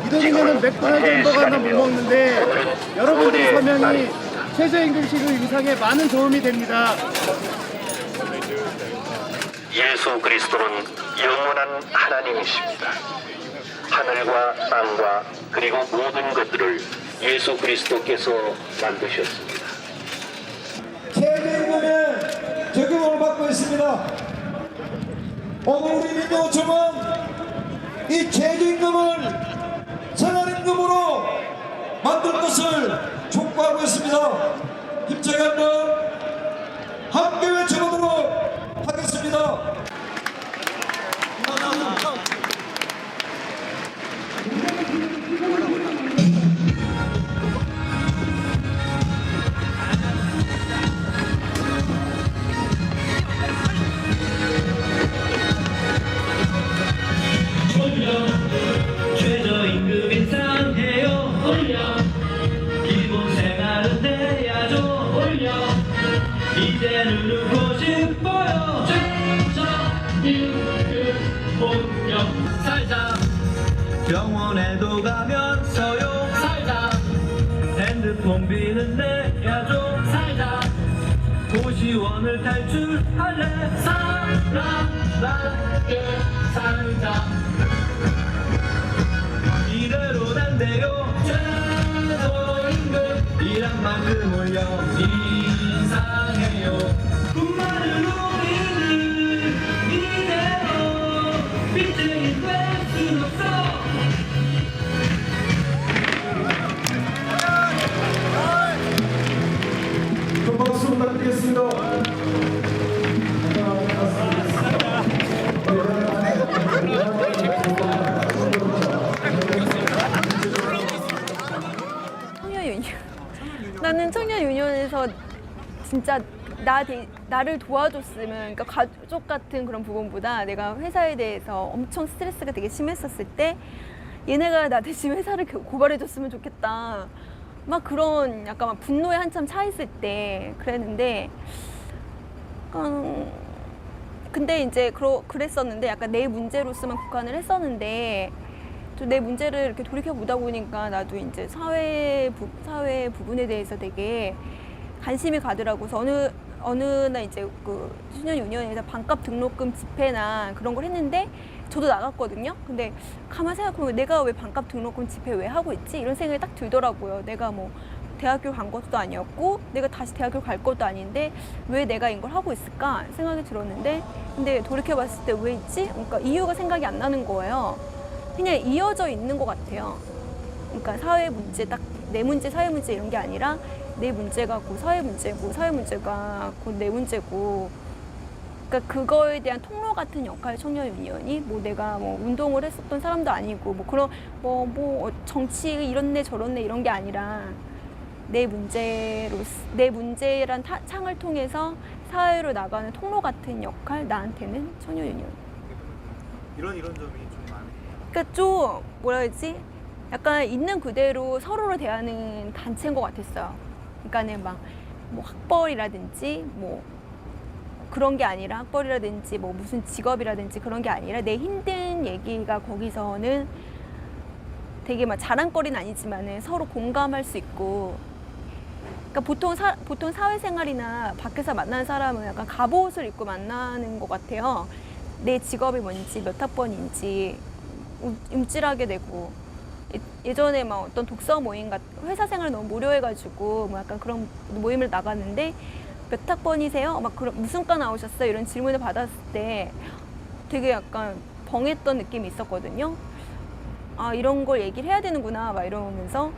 이 돈이면 맥도날드 햄버거 하나 못 먹는데 여러분들의 서명이 최저임금 시급 인상에 많은 도움이 됩니다. 예수 그리스도는 영원한 하나님이십니다. 하늘과 땅과 그리고 모든 것들을 예수 그리스도께서 만드셨습니다. 최저임금에 적용을 받고 있습니다. 오늘 우리 민주노총은 이 최저임금을 생활임금으로 만들 것을 촉구하고 있습니다. 힘차게 한번 함께 외쳐보도록 하겠습니다. 최저임금 인상해요 올려 기본 생활은 돼야죠 올려 이제 누르고 싶어요 최저임금 폭력 살자 병원에도 가면서요 살자 핸드폰 비는 내야죠 살자 고시원을 탈출할래 사랑하게 살자 이대로는 안 돼요 최저임금 일한 만큼 올려 인상해요 돈 많은 우리들 이대로 빚쟁이 될 순 없어 큰 박수 부탁드리겠습니다. 나는 청년 유니온에서 진짜 나를 도와줬으면, 그러니까 가족 같은 그런 부분보다 내가 회사에 대해서 엄청 스트레스가 되게 심했었을 때 얘네가 나 대신 회사를 고발해줬으면 좋겠다. 막 그런 약간 막 분노에 한참 차 있을 때 그랬는데, 근데 이제 그랬었는데 약간 내 문제로서만 국한을 했었는데 또 내 문제를 이렇게 돌이켜 보다 보니까 나도 이제 사회 부분에 대해서 되게 관심이 가더라고. 그래서 어느 날 이제 그 청년 유니온에서 반값 등록금 집회나 그런 걸 했는데 저도 나갔거든요. 근데 가만 생각해보면 내가 왜 반값 등록금 집회 왜 하고 있지? 이런 생각이 딱 들더라고요. 내가 뭐 대학교 간 것도 아니었고 내가 다시 대학교 갈 것도 아닌데 왜 내가 이걸 하고 있을까 생각이 들었는데, 근데 돌이켜봤을 때 왜 있지? 그러니까 이유가 생각이 안 나는 거예요. 그냥 이어져 있는 것 같아요. 그러니까 사회 문제, 딱 내 문제, 사회 문제 이런 게 아니라 내 문제가 곧 사회 문제고 사회 문제가 곧 내 문제고, 그러니까 그거에 대한 통로 같은 역할, 청년 유니온이 뭐 내가 뭐 운동을 했었던 사람도 아니고 뭐 그런 뭐 정치 이런네 저런네 이런 게 아니라 내 문제란 창을 통해서 사회로 나가는 통로 같은 역할, 나한테는 청년 유니온. 이런 점이 좀 많아요. 그러니까 좀 뭐라 해야지? 약간 있는 그대로 서로를 대하는 단체인 것 같았어요. 그러니까는 막 뭐 학벌이라든지 뭐 그런 게 아니라, 학벌이라든지 뭐 무슨 직업이라든지 그런 게 아니라 내 힘든 얘기가 거기서는 되게 막 자랑거리는 아니지만은 서로 공감할 수 있고. 그러니까 보통 사회생활이나 밖에서 만나는 사람은 약간 갑옷을 입고 만나는 것 같아요. 내 직업이 뭔지, 몇 학번인지 움찔하게 되고. 예전에 막 어떤 독서 모임 회사 생활 너무 무료해가지고 뭐 약간 그런 모임을 나갔는데 몇 학번이세요? 막 그런 무슨 과 나오셨어요? 이런 질문을 받았을 때 되게 약간 벙했던 느낌이 있었거든요. 아, 이런 걸 얘기를 해야 되는구나 막 이러면서.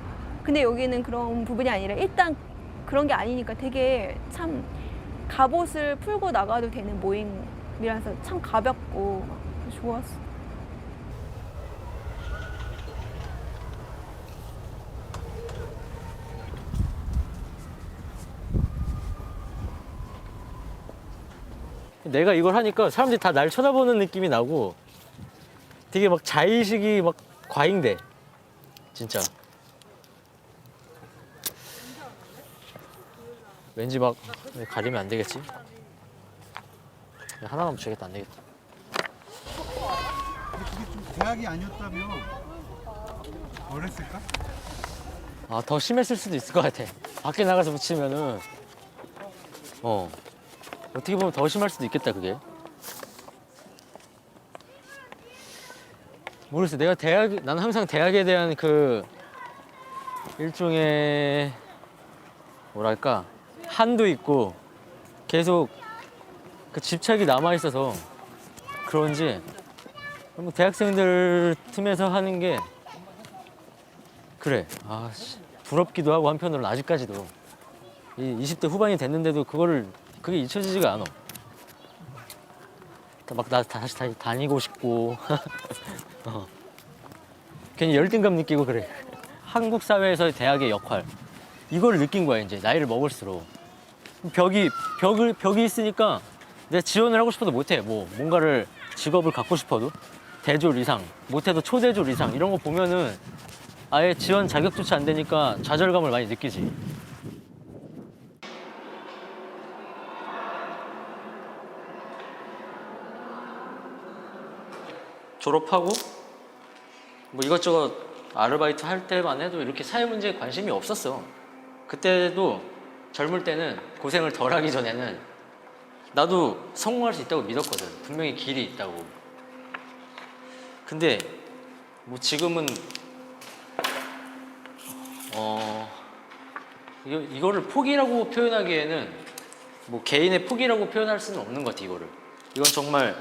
근데 여기는 그런 부분이 아니라 일단 그런 게 아니니까 되게 참 갑옷을 풀고 나가도 되는 모임이라서 참 가볍고 좋았어. 내가 이걸 하니까 사람들이 다 날 쳐다보는 느낌이 나고, 되게 막 자의식이 막 과잉돼. 진짜. 왠지 막 가리면 안 되겠지? 하나만 붙여야겠다. 안 되겠다. 대학이 아니었다면 뭘 했을까? 아, 더 심했을 수도 있을 것 같아. 밖에 나가서 붙이면은 어떻게 보면 더 심할 수도 있겠다. 그게 모르겠어. 내가 나는 항상 대학에 대한 그 일종의 뭐랄까 한도 있고 계속 그 집착이 남아 있어서 그런지 뭐 대학생들 틈에서 하는 게 그래. 아, 부럽기도 하고 한편으로는 아직까지도 이 20대 후반이 됐는데도 그게 잊혀지지가 않아. 막 나 다시 다니고 싶고 괜히 열등감 느끼고 그래. 한국 사회에서의 대학의 역할 이걸 느낀 거야. 이제 나이를 먹을수록 벽이 있으니까 내가 지원을 하고 싶어도 못해. 뭔가를 직업을 갖고 싶어도 대졸 이상 못해도 초대졸 이상 이런 거 보면은 아예 지원 자격조차 안 되니까 좌절감을 많이 느끼지. 졸업하고 뭐 이것저것 아르바이트 할 때만 해도 이렇게 사회 문제에 관심이 없었어. 그때도 젊을 때는 고생을 덜 하기 전에는 나도 성공할 수 있다고 믿었거든. 분명히 길이 있다고. 근데 뭐 지금은 이거를 포기라고 표현하기에는 뭐 개인의 포기라고 표현할 수는 없는 것 같아. 이건 정말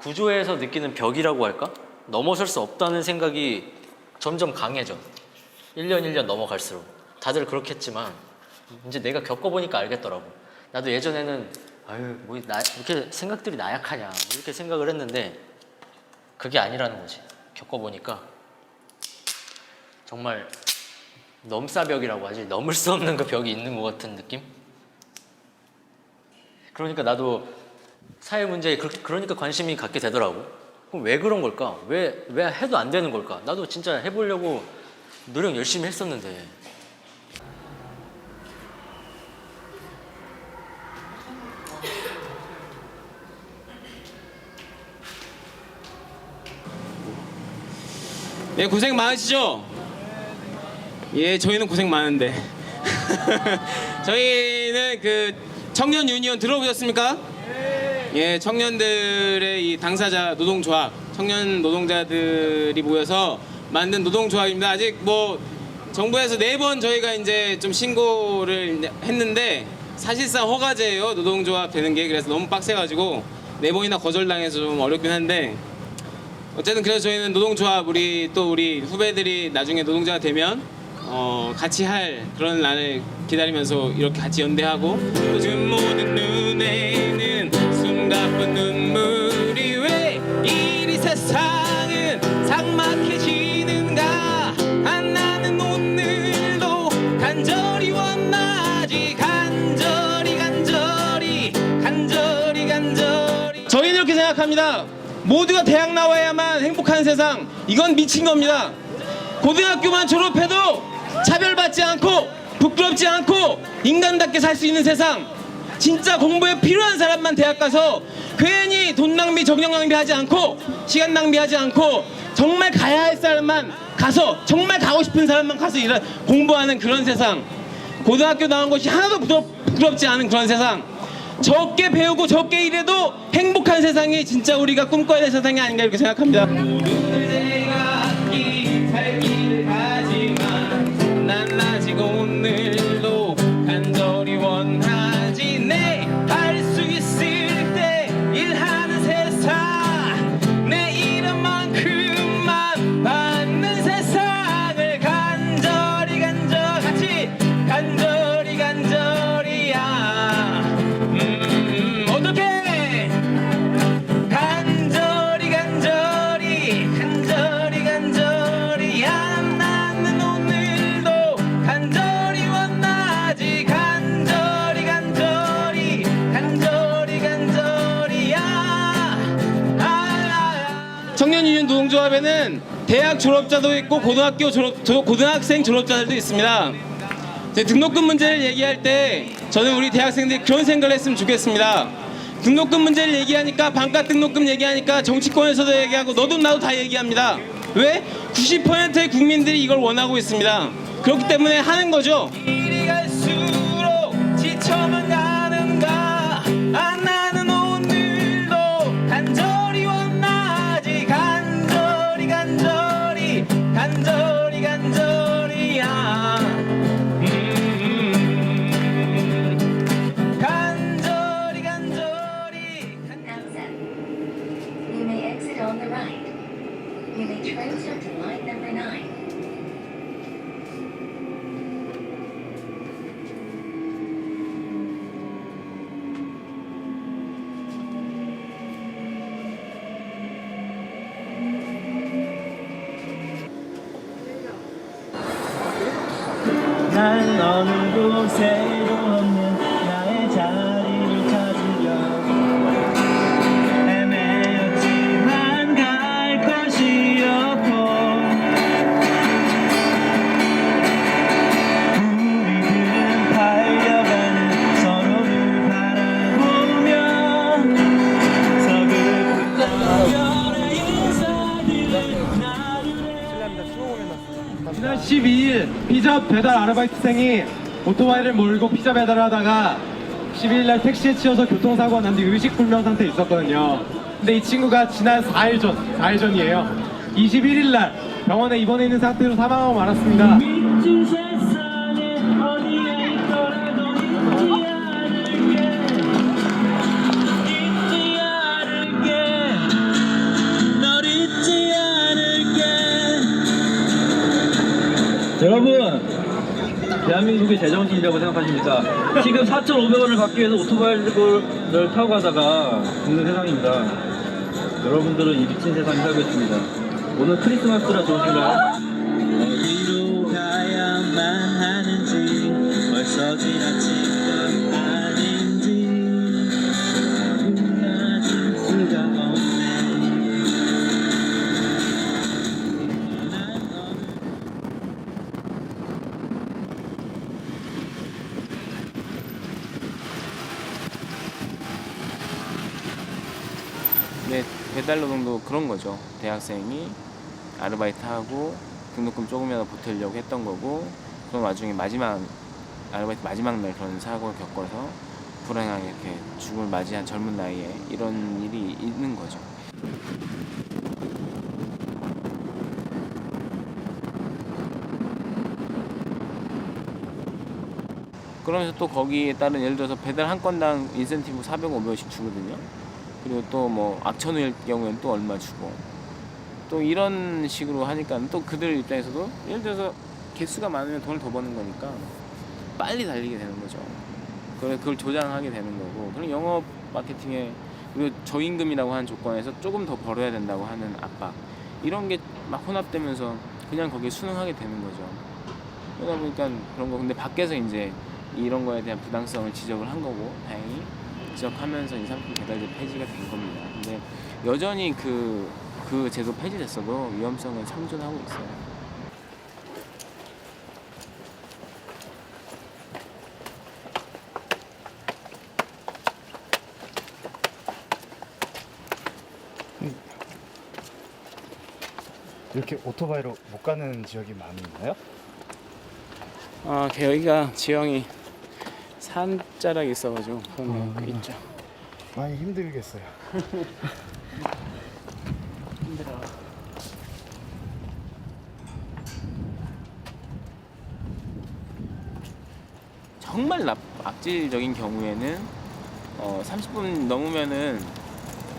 구조에서 느끼는 벽이라고 할까? 넘어설 수 없다는 생각이 점점 강해져. 1년 넘어갈수록. 다들 그렇겠지만 이제 내가 겪어보니까 알겠더라고. 나도 예전에는 이렇게 생각들이 나약하냐 이렇게 생각을 했는데 그게 아니라는 거지. 겪어보니까 정말 넘사벽이라고 하지. 넘을 수 없는 그 벽이 있는 것 같은 느낌? 그러니까 나도 사회 문제에 그러니까 관심이 갖게 되더라고. 그럼 왜 그런 걸까? 왜 해도 안 되는 걸까? 나도 진짜 해보려고 노력 열심히 했었는데. 네, 고생 많으시죠? 예, 저희는 고생 많은데. 저희는 그 청년 유니온 들어보셨습니까? 예, 청년들의 이 당사자 노동조합, 청년 노동자들이 모여서 만든 노동조합입니다. 아직 뭐 정부에서 4번 저희가 이제 좀 신고를 했는데 사실상 허가제예요. 노동조합 되는 게. 그래서 너무 빡세가지고 4번이나 거절당해서 좀 어렵긴 한데 어쨌든 그래서 저희는 노동조합 우리 후배들이 나중에 노동자가 되면 같이 할 그런 날을 기다리면서 이렇게 같이 연대하고 요즘 모든 눈에는 숨가쁜 눈물이 왜 이리 세상은 삭막해지는가 나는 오늘도 간절히 원하지 간절히 저희는 이렇게 생각합니다. 모두가 대학 나와야만 행복한 세상, 이건 미친 겁니다. 고등학교만 졸업해도 차별받지 않고 부끄럽지 않고 인간답게 살 수 있는 세상, 진짜 공부에 필요한 사람만 대학 가서 괜히 돈 낭비, 정력 낭비하지 않고 시간 낭비하지 않고 정말 가야 할 사람만 가서, 정말 가고 싶은 사람만 가서 공부하는 그런 세상, 고등학교 나온 것이 하나도 부끄럽지 않은 그런 세상, 적게 배우고 적게 일해도 행복한 세상이 진짜 우리가 꿈꿔야 될 세상이 아닌가 이렇게 생각합니다. 살 길을 가지만 난 아직 오늘도 간절히 원하지 내 할 수 있을 때 일하는 세상 내 이름만큼만 받는 세상을 간절히 어떻게 간절히 청년유니온 노동조합에는 대학 졸업자도 있고 고등학생 졸업자들도 있습니다. 등록금 문제를 얘기할 때 저는 우리 대학생들이 그런 생각을 했으면 좋겠습니다. 등록금 문제를 얘기하니까 반값 등록금 얘기하니까 정치권에서도 얘기하고 너도 나도 다 얘기합니다. 왜? 90%의 국민들이 이걸 원하고 있습니다. 그렇기 때문에 하는 거죠. 이리 갈수록 지쳐만 가는가 안 나는 오늘도 간절히 원하지 간절히 간절히야 간절히 You may exit on the right. You may transfer to line number 9. 난 어느 곳에도 없는 나의 자리를 찾으려고 헤매었지만 갈 곳이 없고 우리들은 달려가는 서로를 바라보며 서글픈 별의 인사들을 지난 12일 피자 배달 아르바이트생이 오토바이를 몰고 피자 배달을 하다가 12일날 택시에 치여서 교통사고가 난 뒤 의식불명 상태에 있었거든요. 근데 이 친구가 지난 4일 전이에요. 21일날 병원에 입원해 있는 상태로 사망하고 말았습니다. 미친 세상에 어디에 있더라도 잊지 않을게 널 잊지 않을게. 여러분, 대한민국의 제정신이라고 생각하십니까? 지금 4,500원을 받기 위해서 오토바이를 타고 가다가 죽는 세상입니다. 여러분들은 이 미친 세상에 살고 있습니다. 오늘 크리스마스라 좋으신가요? 어디로 가야만 하는지 벌써 지나친 건 아닌지 몰라줄 수가 없네. 네, 배달 노동도 그런 거죠. 대학생이 아르바이트하고 등록금 조금이라도 보태려고 했던 거고, 그런 와중에 아르바이트 마지막 날 그런 사고를 겪어서 불행하게 이렇게 죽음을 맞이한 젊은 나이에 이런 일이 있는 거죠. 그러면서 또 거기에 따른 예를 들어서 배달 한 건당 인센티브 400, 500원씩 주거든요. 그리고 또 뭐 악천후일 경우에는 또 얼마 주고, 또 이런 식으로 하니까 또 그들 입장에서도 예를 들어서 개수가 많으면 돈을 더 버는 거니까 빨리 달리게 되는 거죠. 그걸 조장하게 되는 거고, 그런 영업 마케팅에, 그리고 저임금이라고 하는 조건에서 조금 더 벌어야 된다고 하는 압박, 이런 게 막 혼합되면서 그냥 거기에 순응하게 되는 거죠. 그러다 보니까 그런 거, 근데 밖에서 이제 이런 거에 대한 부당성을 지적을 한 거고, 다행히 지적하면서 이 상품 배달제 폐지가 된 겁니다. 근데 여전히 그 제도 폐지됐어도 위험성은 상존하고 있어요. 이렇게 오토바이로 못 가는 지역이 많나요? 여기가 지형이 산자락이 있어가지고 그런 있죠. 많이 힘들겠어요. 힘들어. 정말 악질적인 경우에는 30분 넘으면은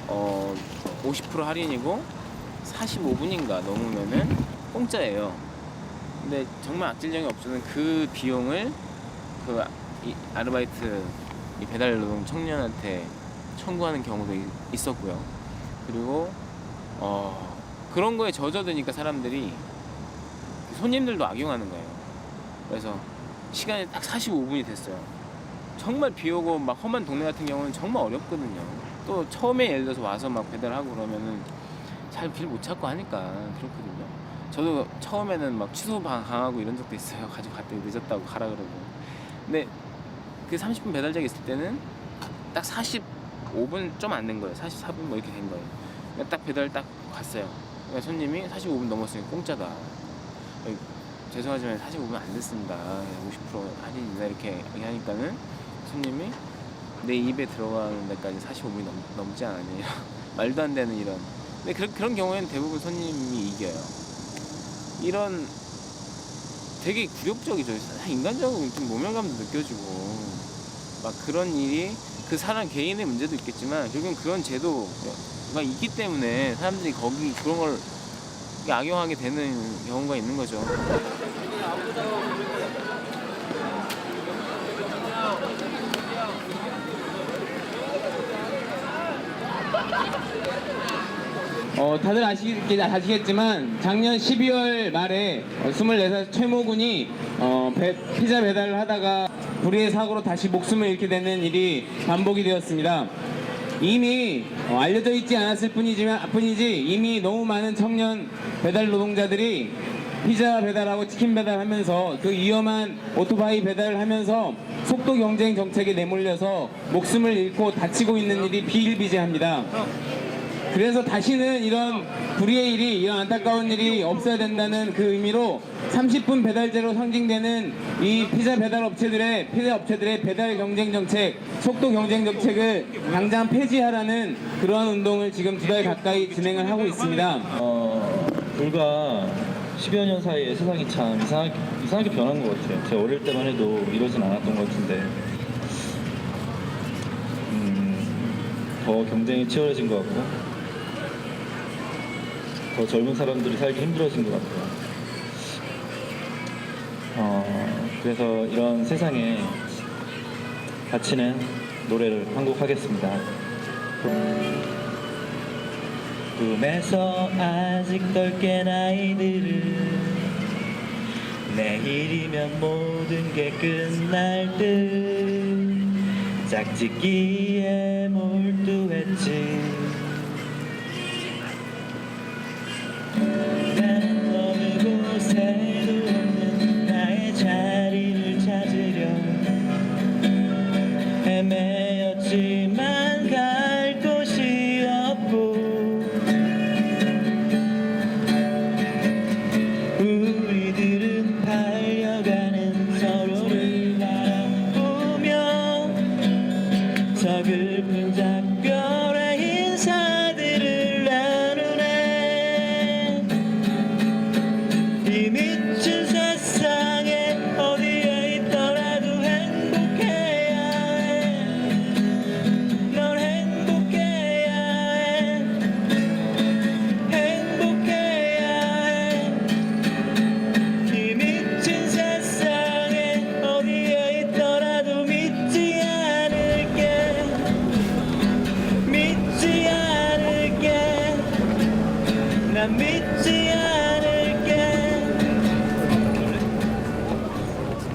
50% 할인이고 45분인가 넘으면은 공짜예요. 근데 정말 악질적인 업체는 그 비용을 이 아르바이트, 이 배달 노동 청년한테 청구하는 경우도 있었고요. 그리고 그런 거에 젖어드니까 사람들이, 손님들도 악용하는 거예요. 그래서 시간이 딱 45분이 됐어요. 정말 비 오고 막 험한 동네 같은 경우는 정말 어렵거든요. 또 처음에 예를 들어서 와서 막 배달하고 그러면은 잘 길 못 찾고 하니까 그렇거든요. 저도 처음에는 막 취소 강하고 이런 적도 있어요. 가지고 갔더니 늦었다고 가라 그러고. 근데 그 30분 배달자가 있을 때는 딱 45분 좀 안 된 거예요. 44분 뭐 이렇게 된 거예요. 딱 배달 딱 갔어요. 그러니까 손님이 45분 넘었으니까 공짜다. 죄송하지만 45분 안 됐습니다. 50% 할인이다 이렇게 하니까는 손님이 내 입에 들어가는 데까지 45분이 넘지 않았냐. 말도 안 되는 이런. 근데 그런 경우에는 대부분 손님이 이겨요. 이런 되게 굴욕적이죠. 인간적으로 좀 모멸감도 느껴지고 막 그런 일이 그 사람 개인의 문제도 있겠지만 결국은 그런 제도가 있기 때문에 사람들이 거기 그런 걸 악용하게 되는 경우가 있는 거죠. 다들 아시겠지만 작년 12월 말에 24살 최모군이 피자 배달을 하다가 불의의 사고로 다시 목숨을 잃게 되는 일이 반복이 되었습니다. 이미 알려져 있지 않았을 뿐이지 이미 너무 많은 청년 배달 노동자들이 피자 배달하고 치킨 배달하면서 그 위험한 오토바이 배달을 하면서 속도 경쟁 정책에 내몰려서 목숨을 잃고 다치고 있는 일이 비일비재합니다. 그래서 다시는 이런 불의의 일이, 이런 안타까운 일이 없어야 된다는 그 의미로 30분 배달제로 상징되는 이 피자 업체들의 배달 경쟁 정책, 속도 경쟁 정책을 당장 폐지하라는 그러한 운동을 지금 2달 가까이 진행을 하고 있습니다. 불과 10여 년 사이에 세상이 참 이상하게 변한 것 같아요. 제가 어릴 때만 해도 이러진 않았던 것 같은데 더 경쟁이 치열해진 것 같고 더 젊은 사람들이 살기 힘들어진 것 같아요. 그래서 이런 세상에 바치는 노래를 한 곡 하겠습니다. 꿈에서 아직 덜 깬 아이들은 내일이면 모든 게 끝날 듯 짝짓기에 몰두했지. 나는 어느 곳에도 없는 나의 자리를 찾으려 헤매였지만 갈 곳이 없고 우리들은 달려가는 서로를 바라보며 서글픈 작별의 인사들을 나누네. 이 미친 세상에 어디에 있더라도 행복해야 해. 넌 행복해야 해. 행복해야 해. 이 미친 세상에 어디에 있더라도 믿지 않을게. 믿지 않을게. 난 믿지 않을게.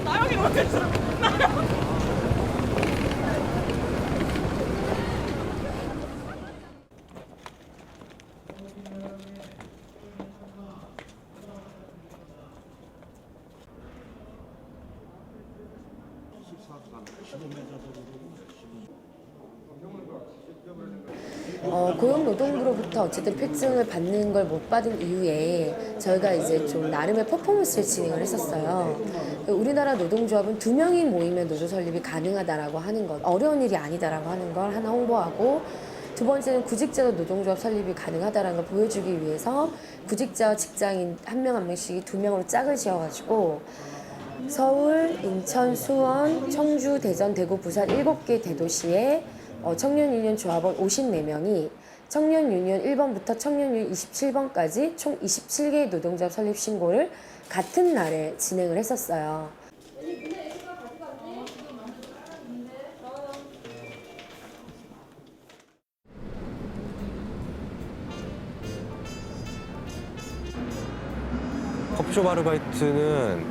나영이 못했어. 고용노동부로부터 어쨌든 표증을 받는 걸 못 받은 이후에 저희가 이제 좀 나름의 퍼포먼스를 진행을 했었어요. 우리나라 노동조합은 2명이 모이면 노조 설립이 가능하다라고 하는 것, 어려운 일이 아니다라고 하는 걸 하나 홍보하고, 두 번째는 구직자도 노동조합 설립이 가능하다라는 걸 보여주기 위해서 구직자와 직장인 한 명 한 명씩이 2명으로 짝을 지어가지고 서울, 인천, 수원, 청주, 대전, 대구, 부산 7개 대도시에 청년유니언 조합원 54명이 청년유니언 1번부터 청년유니언 27번까지 총 27개의 노동조합 설립 신고를 같은 날에 진행을 했었어요. 커피숍 아르바이트는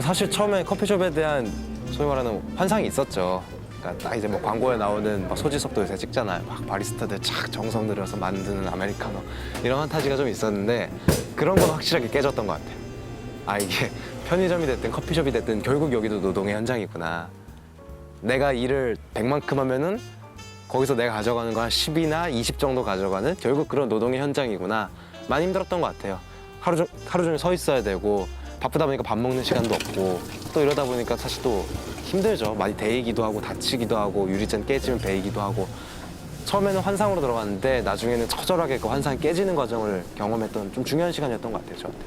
사실 처음에 커피숍에 대한 소위 말하는 환상이 있었죠. 그러니까 딱 이제 뭐 광고에 나오는 막 소지섭도 요새 찍잖아요. 막 바리스타들 착 정성 들여서 만드는 아메리카노 이런 판타지가 좀 있었는데 그런 건 확실하게 깨졌던 것 같아요. 아 이게 편의점이 됐든 커피숍이 됐든 결국 여기도 노동의 현장이구나. 내가 일을 100만큼 하면은 거기서 내가 가져가는 거 한 10이나 20 정도 가져가는 결국 그런 노동의 현장이구나. 많이 힘들었던 것 같아요. 하루 종일 서 있어야 되고 바쁘다 보니까 밥 먹는 시간도 없고 또 이러다 보니까 사실 또 힘들죠. 많이 데이기도 하고 다치기도 하고 유리잔 깨지면 베이기도 하고 처음에는 환상으로 들어갔는데 나중에는 처절하게 그 환상이 깨지는 과정을 경험했던 좀 중요한 시간이었던 것 같아요. 저한테.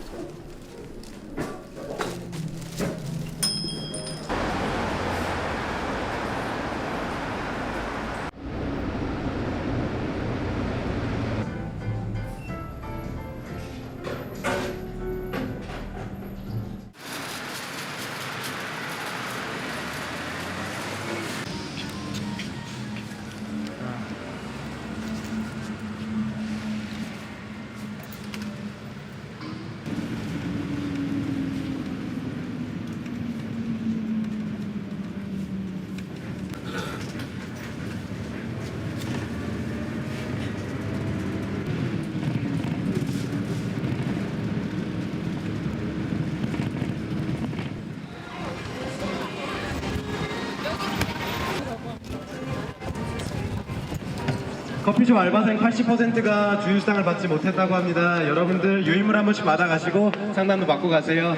커피숍 알바생 80%가 주휴수당을 받지 못했다고 합니다. 여러분들 유인물 한 번씩 받아가시고 상담도 받고 가세요.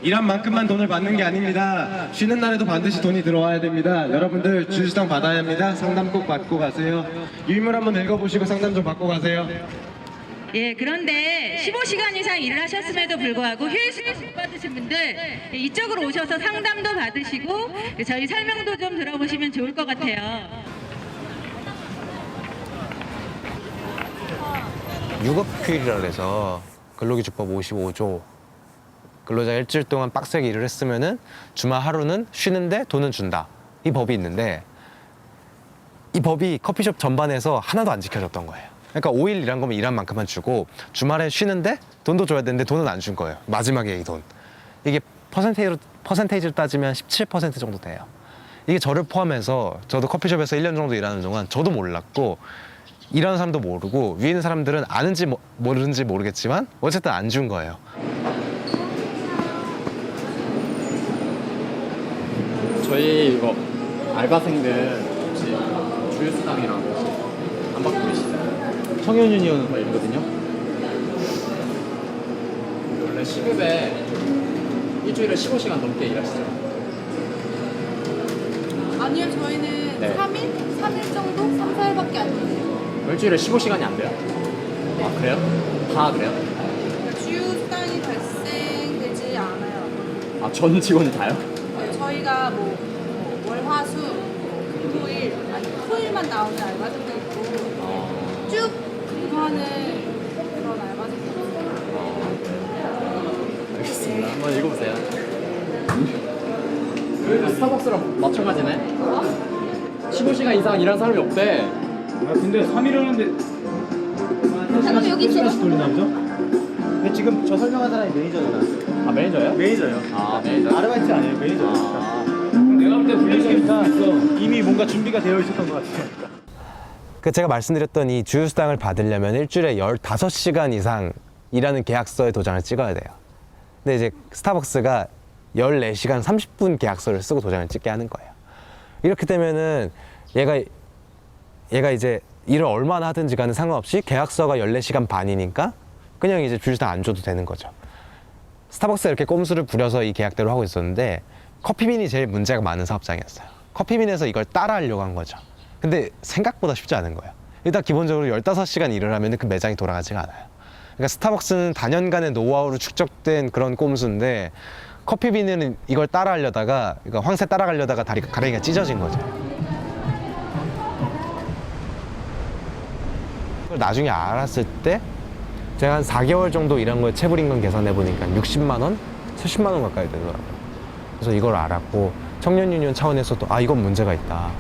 일한 만큼만 돈을 받는 게 아닙니다. 쉬는 날에도 반드시 돈이 들어와야 됩니다. 여러분들 주휴수당 받아야 합니다. 상담 꼭 받고 가세요. 유인물 한번 읽어보시고 상담 좀 받고 가세요. 예, 그런데 15시간 이상 일을 하셨음에도 불구하고 휴일수당 못 받으신 분들 이쪽으로 오셔서 상담도 받으시고 저희 설명도 좀 들어보시면 좋을 것 같아요. 유급휴일이라 그래서 근로기준법 55조 근로자 일주일 동안 빡세게 일을 했으면은 주말 하루는 쉬는데 돈은 준다. 이 법이 있는데 이 법이 커피숍 전반에서 하나도 안 지켜졌던 거예요. 그러니까 5일 일한 거면 일한 만큼만 주고 주말에 쉬는데 돈도 줘야 되는데 돈은 안 준 거예요. 마지막에 이 돈. 이게 퍼센테이지로 따지면 17% 정도 돼요. 이게 저를 포함해서 저도 커피숍에서 1년 정도 일하는 동안 저도 몰랐고 일하는 사람도 모르고 위에 있는 사람들은 아는지 모르는지 모르겠지만 어쨌든 안 준 거예요. 저희 이거 알바생들 혹시 주휴수당이랑 혹시 안 받고 계시죠? 청년유니온이거든요. 원래 시급에 일주일에 15시간 넘게 일하시죠? 아니요, 저희는 네. 3일 정도? 3, 4일밖에 안 돼요. 일주일에 15시간이 안 돼요? 네. 아 그래요? 다 그래요? 주휴수당이 발생되지 않아요. 아 전 직원이 다요? 네, 저희가 월, 화, 수, 금토일, 아니 토일만 나오는 알바들도 있고 쭉 근무하는 그런 알바들도 있어요. 알겠습니다. 한번 읽어보세요. 여기도 스타벅스랑 마찬가지네. 15시간 이상 일한 사람이 없대. 아 근데 3일 하는데 잠깐만 여기 있어. 돌리나 보죠? 근데 지금 저 설명한 사람이 매니저잖아. 아 매니저요? 매니저요. 아 매니저. 아르바이트 아니에요, 매니저. 내가 볼 때 분리시키니까 이미 뭔가 준비가 되어 있었던 것 같아요. 그 제가 말씀드렸던 이 주휴수당을 받으려면 일주일에 15시간 이상 일하는 계약서에 도장을 찍어야 돼요. 근데 이제 스타벅스가 14시간 30분 계약서를 쓰고 도장을 찍게 하는 거예요. 이렇게 되면은 얘가 이제 일을 얼마나 하든지 간에 상관없이 계약서가 14시간 반이니까 그냥 이제 주휴수당 안 줘도 되는 거죠. 스타벅스가 이렇게 꼼수를 부려서 이 계약대로 하고 있었는데 커피빈이 제일 문제가 많은 사업장이었어요. 커피빈에서 이걸 따라하려고 한 거죠. 근데 생각보다 쉽지 않은 거예요. 일단 기본적으로 15시간 일을 하면 그 매장이 돌아가지가 않아요. 그러니까 스타벅스는 다년간의 노하우로 축적된 그런 꼼수인데 커피빈은 이걸 따라하려다가 그러니까 황새 따라가려다가 가랭이가 찢어진 거죠. 그걸 나중에 알았을 때 제가 한 4개월 정도 일한 거에 체불임금 계산해 보니까 60만 원? 70만 원 가까이 되더라고요. 그래서 이걸 알았고 청년유니온 차원에서도 아 이건 문제가 있다.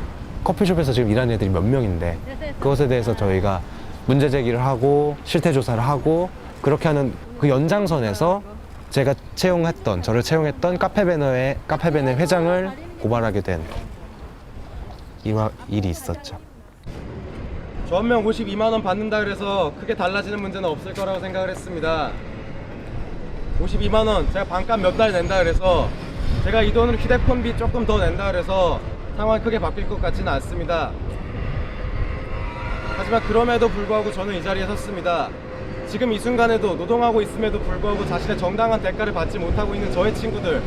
커피숍에서 지금 일하는 애들이 몇 명인데 그것에 대해서 저희가 문제 제기를 하고 실태 조사를 하고 그렇게 하는 그 연장선에서 저를 채용했던 카페베네 회장을 고발하게 된 일이 있었죠. 저 한 명 52만 원 받는다 그래서 크게 달라지는 문제는 없을 거라고 생각을 했습니다. 52만 원 제가 반값 몇 달 낸다 그래서 제가 이 돈을 휴대폰비 조금 더 낸다 그래서 상황이 크게 바뀔 것 같지는 않습니다. 하지만 그럼에도 불구하고 저는 이 자리에 섰습니다. 지금 이 순간에도 노동하고 있음에도 불구하고 자신의 정당한 대가를 받지 못하고 있는 저의 친구들,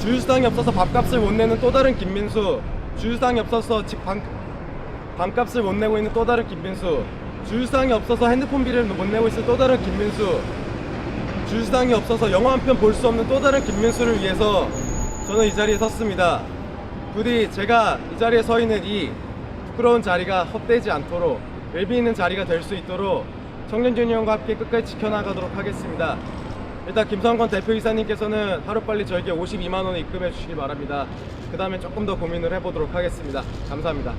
주유수당이 없어서 밥값을 못 내는 또 다른 김민수, 주유수당이 없어서 밤값을 못 내고 있는 또 다른 김민수, 주유수당이 없어서 핸드폰비를 못 내고 있을 또 다른 김민수, 주유수당이 없어서 영화 한 편 볼 수 없는 또 다른 김민수를 위해서 저는 이 자리에 섰습니다. 부디 제가 이 자리에 서 있는 이 부끄러운 자리가 헛되지 않도록 의미 있는 자리가 될 수 있도록 청년유니온과 함께 끝까지 지켜나가도록 하겠습니다. 일단 김성건 대표이사님께서는 하루빨리 저에게 52만 원을 입금해 주시기 바랍니다. 그 다음에 조금 더 고민을 해보도록 하겠습니다. 감사합니다.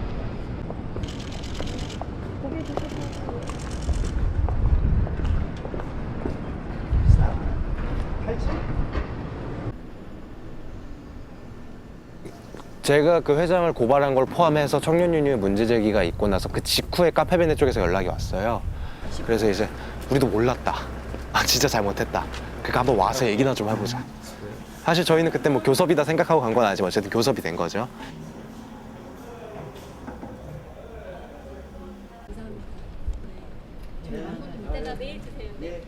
제가 그 회장을 고발한 걸 포함해서 청년유니온 문제 제기가 있고 나서 그 직후에 카페베네 쪽에서 연락이 왔어요. 그래서 이제 우리도 몰랐다. 아 진짜 잘못했다. 그러니까 한번 와서 얘기나 좀 해보자. 사실 저희는 그때 뭐 교섭이다 생각하고 간 건 아니지만 어쨌든 교섭이 된 거죠. 이따가 메일 주세요. 네.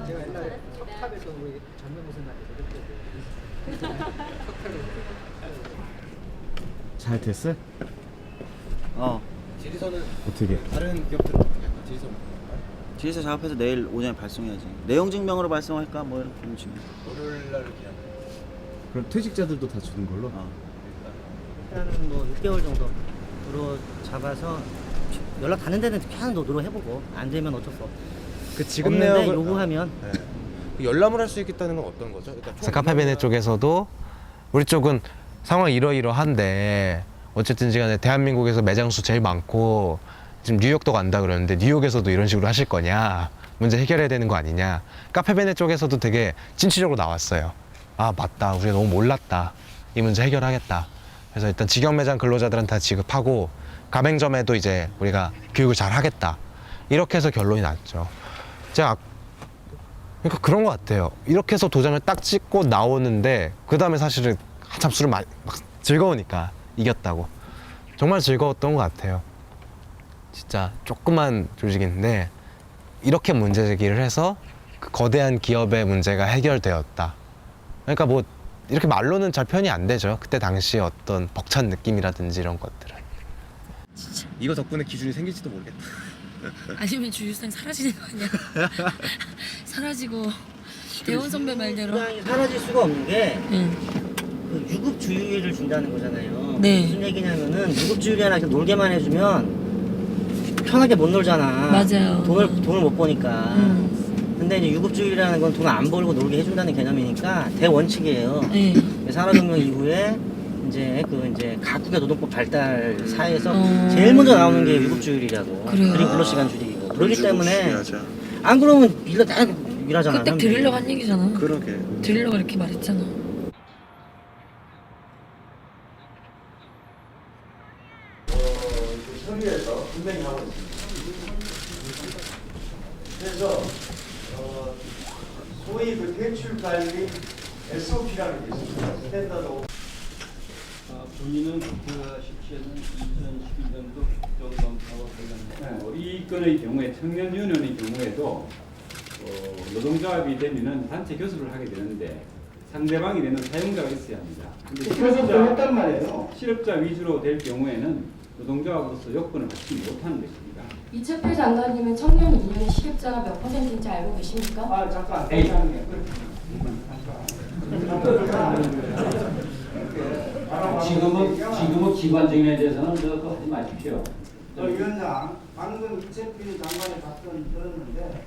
제가 옛날에 석탑에서 우리 전면무슨 날에 잘 됐어? 지리서는 어떻게? 다른 기업들은 어떻게 할까? 지리서 작업해서 내일 오전에 발송해야지. 내용 증명으로 발송할까? 뭐 이렇게 주면. 월요일날 이렇게. 그럼 퇴직자들도 다 주는 걸로? 일단은 뭐 6개월 정도로 잡아서 연락 가는 데는 계속 노력해보고 안 되면 어쩔 수 없고. 그 지금 없는데 내역을 요구하면 열람을 할 수 있겠다는 건 어떤 거죠? 그래서 카페베네 쪽에서도 우리 쪽은 상황이 이러이러한데 어쨌든 시간에 대한민국에서 매장 수 제일 많고 지금 뉴욕도 간다 그러는데 뉴욕에서도 이런 식으로 하실 거냐, 문제 해결해야 되는 거 아니냐. 카페베네 쪽에서도 되게 진취적으로 나왔어요. 아 맞다, 우리가 너무 몰랐다, 이 문제 해결하겠다. 그래서 일단 직영 매장 근로자들한테 다 지급하고 가맹점에도 이제 우리가 교육을 잘 하겠다, 이렇게 해서 결론이 났죠. 그러니까 그런 것 같아요. 이렇게 해서 도장을 딱 찍고 나오는데 그 다음에 사실은 한참 술을 막 즐거우니까 이겼다고. 정말 즐거웠던 것 같아요. 진짜 조그만 조직인데 이렇게 문제 제기를 해서 그 거대한 기업의 문제가 해결되었다. 그러니까 뭐 이렇게 말로는 잘 표현이 안 되죠. 그때 당시에 어떤 벅찬 느낌이라든지 이런 것들은. 진짜. 이거 덕분에 기준이 생길지도 모르겠다. 아니면 주유수당 사라지는 거 아니야? 사라지고 대원 선배 말대로 수당이 사라질 수가 없는 게 그 유급주유일을 준다는 거잖아요. 네. 무슨 얘기냐면은 유급주유일이나 놀게만 해주면 편하게 못 놀잖아. 맞아요. 돈을 못 버니까. 근데 이제 유급주유일이라는 건 돈을 안 벌고 놀게 해준다는 개념이니까 대원칙이에요. 네. 산업혁명 이후에 이제 각국의 노동법 발달 사이에서 제일 먼저 나오는 게 유급주일이라고. 그래요. 그리고 근로시간 줄이고. 그렇기 때문에 안 그러면 일러 다 일하잖아. 그때 드리려고 한 얘기잖아. 그러게. 드리려고 이렇게 말했잖아. 협의해서 분명히 하고 있습니다. 그래서 소위 그 대출 관리 SOP라는 게 있습니다. 스탠다드. 본인은 국회의원은 2011년도 국정감사와 관련해서 이 건의 경우에 청년유니온의 경우에도 노동조합이 되면은 단체 교섭을 하게 되는데 상대방이 되는 사용자가 있어야 합니다. 근데 교섭을 했단 말이에요. 실업자 위주로 될 경우에는 노동조합으로서 요건을 받지 못하는 것입니다. 이철필 장관님은 청년 2년의 실업자가 몇 %인지 알고 계십니까? 아 잠깐. 지금은 기관적인에 대해서는 그거 하지 마십시오. 위원장, 방금 이철필 장관의 답변 들었는데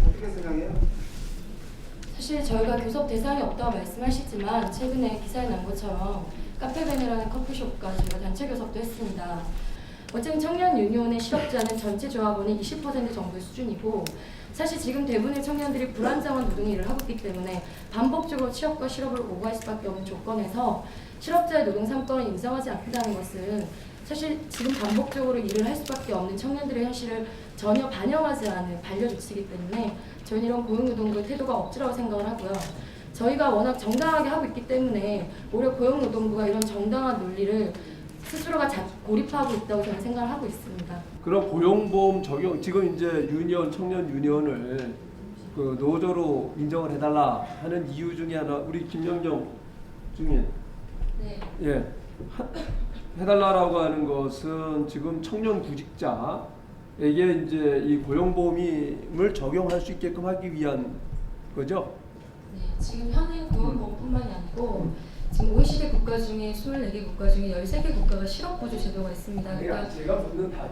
어떻게 생각해요? 사실 저희가 교섭 대상이 없다고 말씀하시지만 최근에 기사에 난 것처럼 카페베네라는 커피숍과 저희가 단체 교섭도 했습니다. 어쨌든 청년 유니온의 실업자는 전체 조합원의 20% 정도의 수준이고 사실 지금 대부분의 청년들이 불안정한 노동의 일을 하고 있기 때문에 반복적으로 취업과 실업을 오갈 수밖에 없는 조건에서 실업자의 노동 3권을 인정하지 않는다는 것은 사실 지금 반복적으로 일을 할 수밖에 없는 청년들의 현실을 전혀 반영하지 않은 반려조치이기 때문에 저희는 이런 고용노동부의 태도가 억지라고 생각을 하고요. 저희가 워낙 정당하게 하고 있기 때문에 오히려 고용노동부가 이런 정당한 논리를 스스로가 고립하고 있다고 저는 생각을 하고 있습니다. 그런 고용보험 적용, 지금 이제 유니온, 청년 유니온을 그 노조로 인정을 해달라 하는 이유 중에 하나, 우리 김영정 중에 네. 예, 해달라라고 하는 것은 지금 청년 구직자에게 이제 이 고용보험을 적용할 수 있게끔 하기 위한 거죠? 네, 지금 현행 고용보험뿐만이 아니고 지금 OECD 국가 중에 24개 국가 중에 13개 국가가 실업보조 제도가 있습니다. 그러니까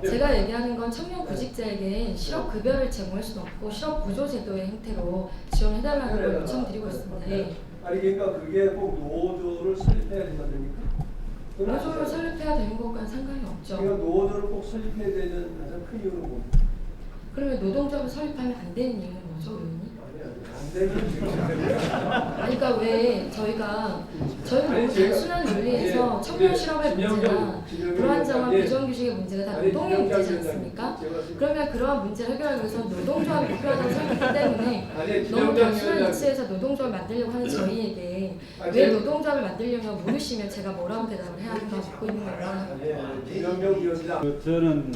제가 얘기하는 건 청년 구직자에게 실업급여를 제공할 수는 없고 실업보조 제도의 형태로 지원해달라는 걸 요청드리고 있습니다. 네. 아니 그러니까 그게 꼭 노조를 설립해야 된다는 겁니까? 노조를 설립해야 되는 것과는 상관이 없죠. 그러니까 노조를 꼭 설립해야 되는 가장 큰 이유는 뭡니까? 그러면 노동조합을 설립하면 안 되는 이유는 뭐죠, 의원님? 그러니까 왜 저희가 너무 단순한 논리에서 청년 실업의 문제나 불안정한 비정규직의 문제가 다 노동의 문제지 않습니까? 그러면 그러한 문제를 해결하기 위해서 노동조합이 필요하다고 생각하기 때문에 너무 단순한 이치에서 노동조합을 만들려고 하는 저희에게 왜 노동조합을 만들려면 물으시면 제가 뭐라고 대답을 해야 하는가 묻고 있는 건가? 저는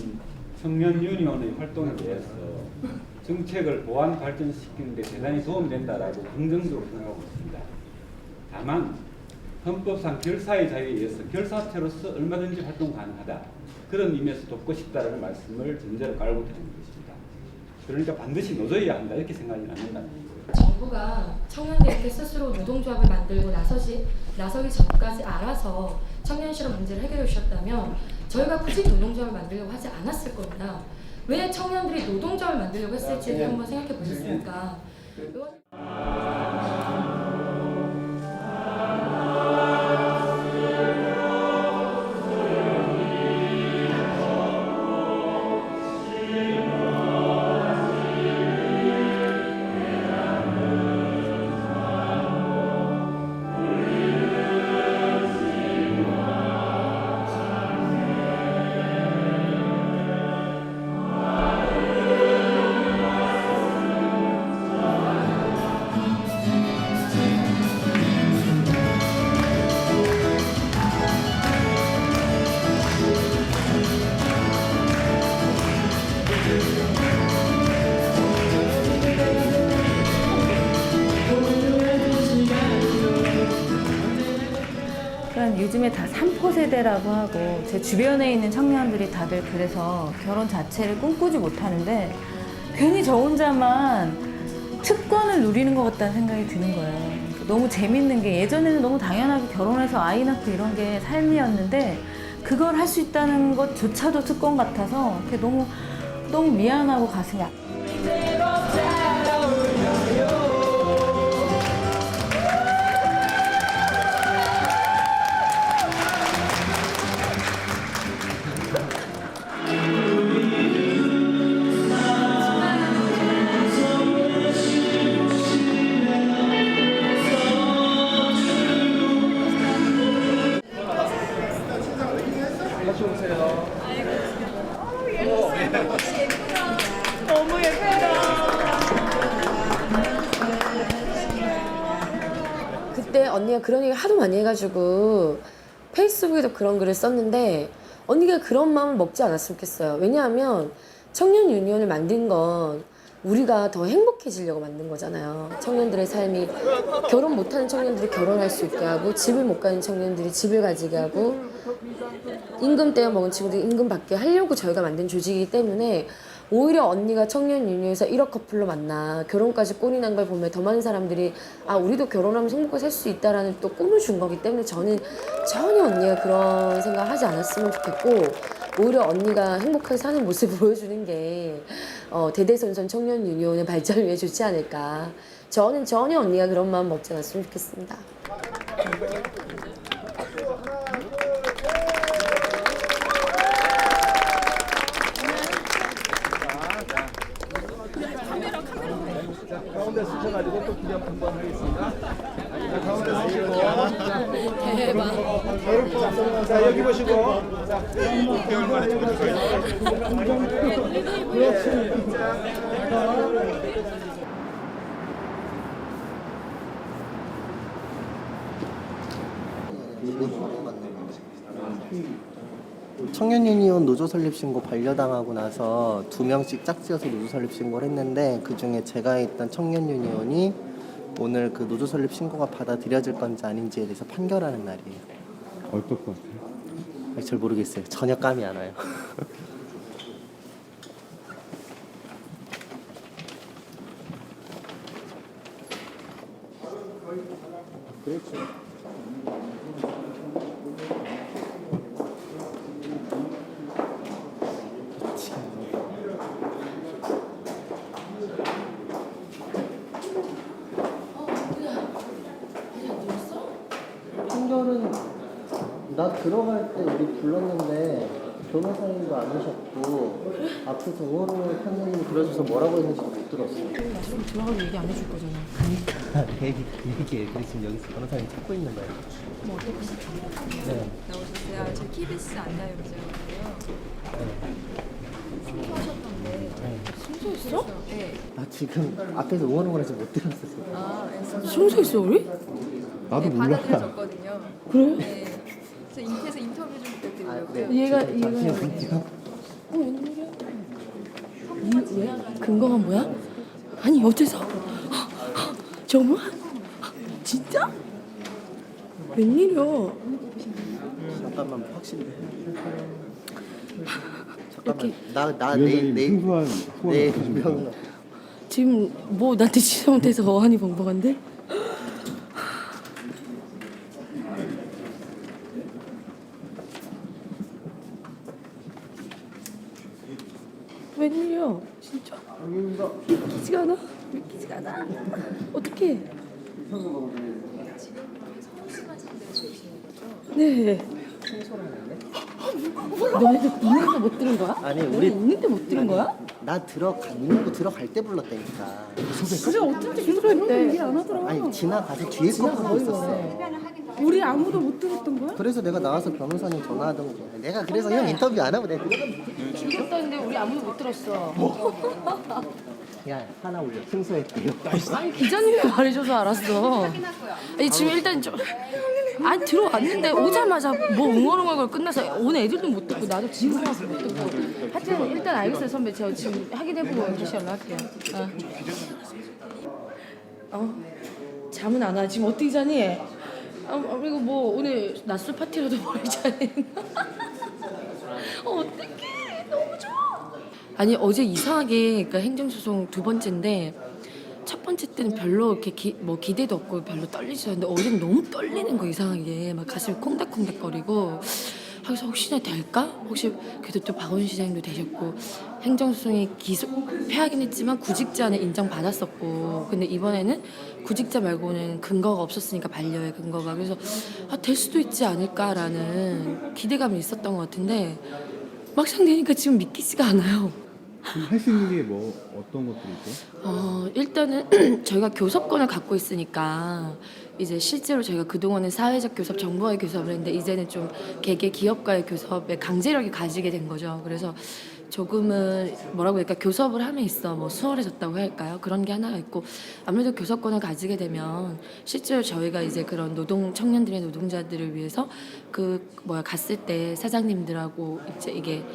청년 유니온의 활동에 대해서 정책을 보완 발전시키는 데 대단히 도움된다라고 긍정적으로 생각하고 있습니다. 다만 헌법상 결사의 자유에 의해서 결사체로서 얼마든지 활동 가능하다. 그런 의미에서 돕고 싶다라는 말씀을 전제로 깔고 드리는 것입니다. 그러니까 반드시 노조해야 한다 이렇게 생각이 않는다는 거예요. 정부가 청년들에게 스스로 노동조합을 만들고 나서기 전까지 알아서 청년 실업 문제를 해결해 주셨다면 저희가 굳이 노동조합을 만들려고 하지 않았을 겁니다. 왜 청년들이 노동조합을 만들려고 했을지 한번 생각해 보셨습니까? 요즘에 다 3포 세대라고 하고 제 주변에 있는 청년들이 다들 그래서 결혼 자체를 꿈꾸지 못하는데 괜히 저 혼자만 특권을 누리는 것 같다는 생각이 드는 거예요. 너무 재밌는 게 예전에는 너무 당연하게 결혼해서 아이 낳고 이런 게 삶이었는데 그걸 할 수 있다는 것조차도 특권 같아서 너무 미안하고 가슴이 아파요. 너무 예쁘다. 그때 언니가 그런 얘기 하도 많이 해가지고 페이스북에도 그런 글을 썼는데 언니가 그런 마음을 먹지 않았으면 좋겠어요. 왜냐하면 청년 유니온을 만든 건 우리가 더 행복해지려고 만든 거잖아요. 청년들의 삶이 결혼 못하는 청년들이 결혼할 수 있게 하고 집을 못 가는 청년들이 집을 가지게 하고 임금 떼어 먹은 친구들이 임금 받게 하려고 저희가 만든 조직이기 때문에 오히려 언니가 청년 유니온에서 1억 커플로 만나 결혼까지 꼴이 난 걸 보면 더 많은 사람들이 아 우리도 결혼하면 행복하게 살 수 있다라는 또 꿈을 준 거기 때문에 저는 전혀 언니가 그런 생각 하지 않았으면 좋겠고 오히려 언니가 행복하게 사는 모습을 보여주는 게 대대손손 청년 유니온의 발전을 위해 좋지 않을까. 저는 전혀 언니가 그런 마음 먹지 않았으면 좋겠습니다. 가지고 또 기념 한번 하겠습니다. 대박. 자, 여기 보시고. 자, 6개월 만에 그렇지. 청년 유니온 노조 설립 신고 반려당하고 나서 2명씩 짝지어서 노조 설립 신고를 했는데 그 중에 제가 있던 청년 유니온이 오늘 그 노조 설립 신고가 받아들여질 건지 아닌지에 대해서 판결하는 날이에요. 어떨 것 같아요? 잘 모르겠어요. 전혀 감이 안 와요. 그렇죠. 판결은 나 들어갈 때 우리 불렀는데 변호사님도 안 오셨고 앞에서 응원을 판사님이 들어줘서 뭐라고 했는지도 못 들었어요. 나중에 들어가면 얘기 안 해줄 거잖아. 얘기해. 그래서 지금 여기서 변호사님 찾고 있는 거예요. 뭐 어떡하지? 네. 나오셨어요. 저 KBS 안나요부장이고요. 승소하셨던데. 승소했어? 네. 나 지금 앞에서 응원을 해서 못 들었었어. 아, 네. 승소했어 우리? 나도 네, 몰라. 받아들여졌거든요. 그래? 네. 그래서 인터에서 인터뷰 좀 부탁드리려고요. 얘가 잠시만요. 웬일이야? 왜? 근거가 뭐야? 아니 어째서? 정말? 진짜? 웬일이야? 잠깐만 확실히. 이렇게 잠깐만. 내일 분명 지금 뭐 나한테 지정돼서 어안이 벙벙한데? 웬일이야? 진짜? 믿기지가 않아? 믿기지가 않아? 어떡해? 네. 너네들 있는데 못 들은 거야? 아니 너네 우리 있는데 못 들은 거야? 나 들어갈 때 불렀다니까. 그래 어쩐지 계속 했대. 얘기 안 하더라. 아니 지나가서 뒤에 거 하고 있었어. 우리 아무도 못 들었던 거야? 그래서 내가 나와서 변호사님 전화하던 거야. 내가 그래서 형 인터뷰 안 하고 내가 들었다는데 우리 아무도 못 들었어. 야 하나 올려. 승소했대요. 아니 기자님이 말해줘서 알았어. 아니 지금 일단 좀 아니 들어왔는데 오자마자 뭐 웅얼웅얼 끝나서 오늘 애들도 못 듣고 나도 지금 와서 못 듣고 하여튼 일단 알겠어요 선배. 저 지금 확인해보고 다시 연락할게요. 잠은 안 와. 지금 어떻게 자니? 그리고 뭐 오늘 낮술 파티라도 벌이자니. 어떡해 너무 좋아. 아니 어제 이상하게 그러니까 행정소송 2번째인데 첫 번째 때는 별로 이렇게 기대도 없고 별로 떨리지 않는데 어제는 너무 떨리는 거 이상하게 막 가슴이 콩닥콩닥거리고 그래서 혹시나 될까? 혹시 그래도 또 박원 시장님도 되셨고 행정소송이 패하긴 했지만 구직자는 인정받았었고 근데 이번에는 구직자 말고는 근거가 없었으니까 반려의 근거가 그래서 될 수도 있지 않을까라는 기대감이 있었던 것 같은데 막상 되니까 지금 믿기지가 않아요. 할 수 있는 게 뭐 어떤 것들이 있죠? 일단은 저희가 교섭권을 갖고 있으니까 이제 실제로 저희가 그동안은 사회적 교섭, 정부와의 교섭을 했는데 이제는 좀 개개 기업과의 교섭에 강제력이 가지게 된 거죠. 그래서 조금은 뭐라고 할까 교섭을 함에 있어 뭐 수월해졌다고 할까요? 그런 게 하나가 있고 아무래도 교섭권을 가지게 되면 실제로 저희가 이제 그런 청년들의 노동자들을 위해서 갔을 때 사장님들하고 이제 이게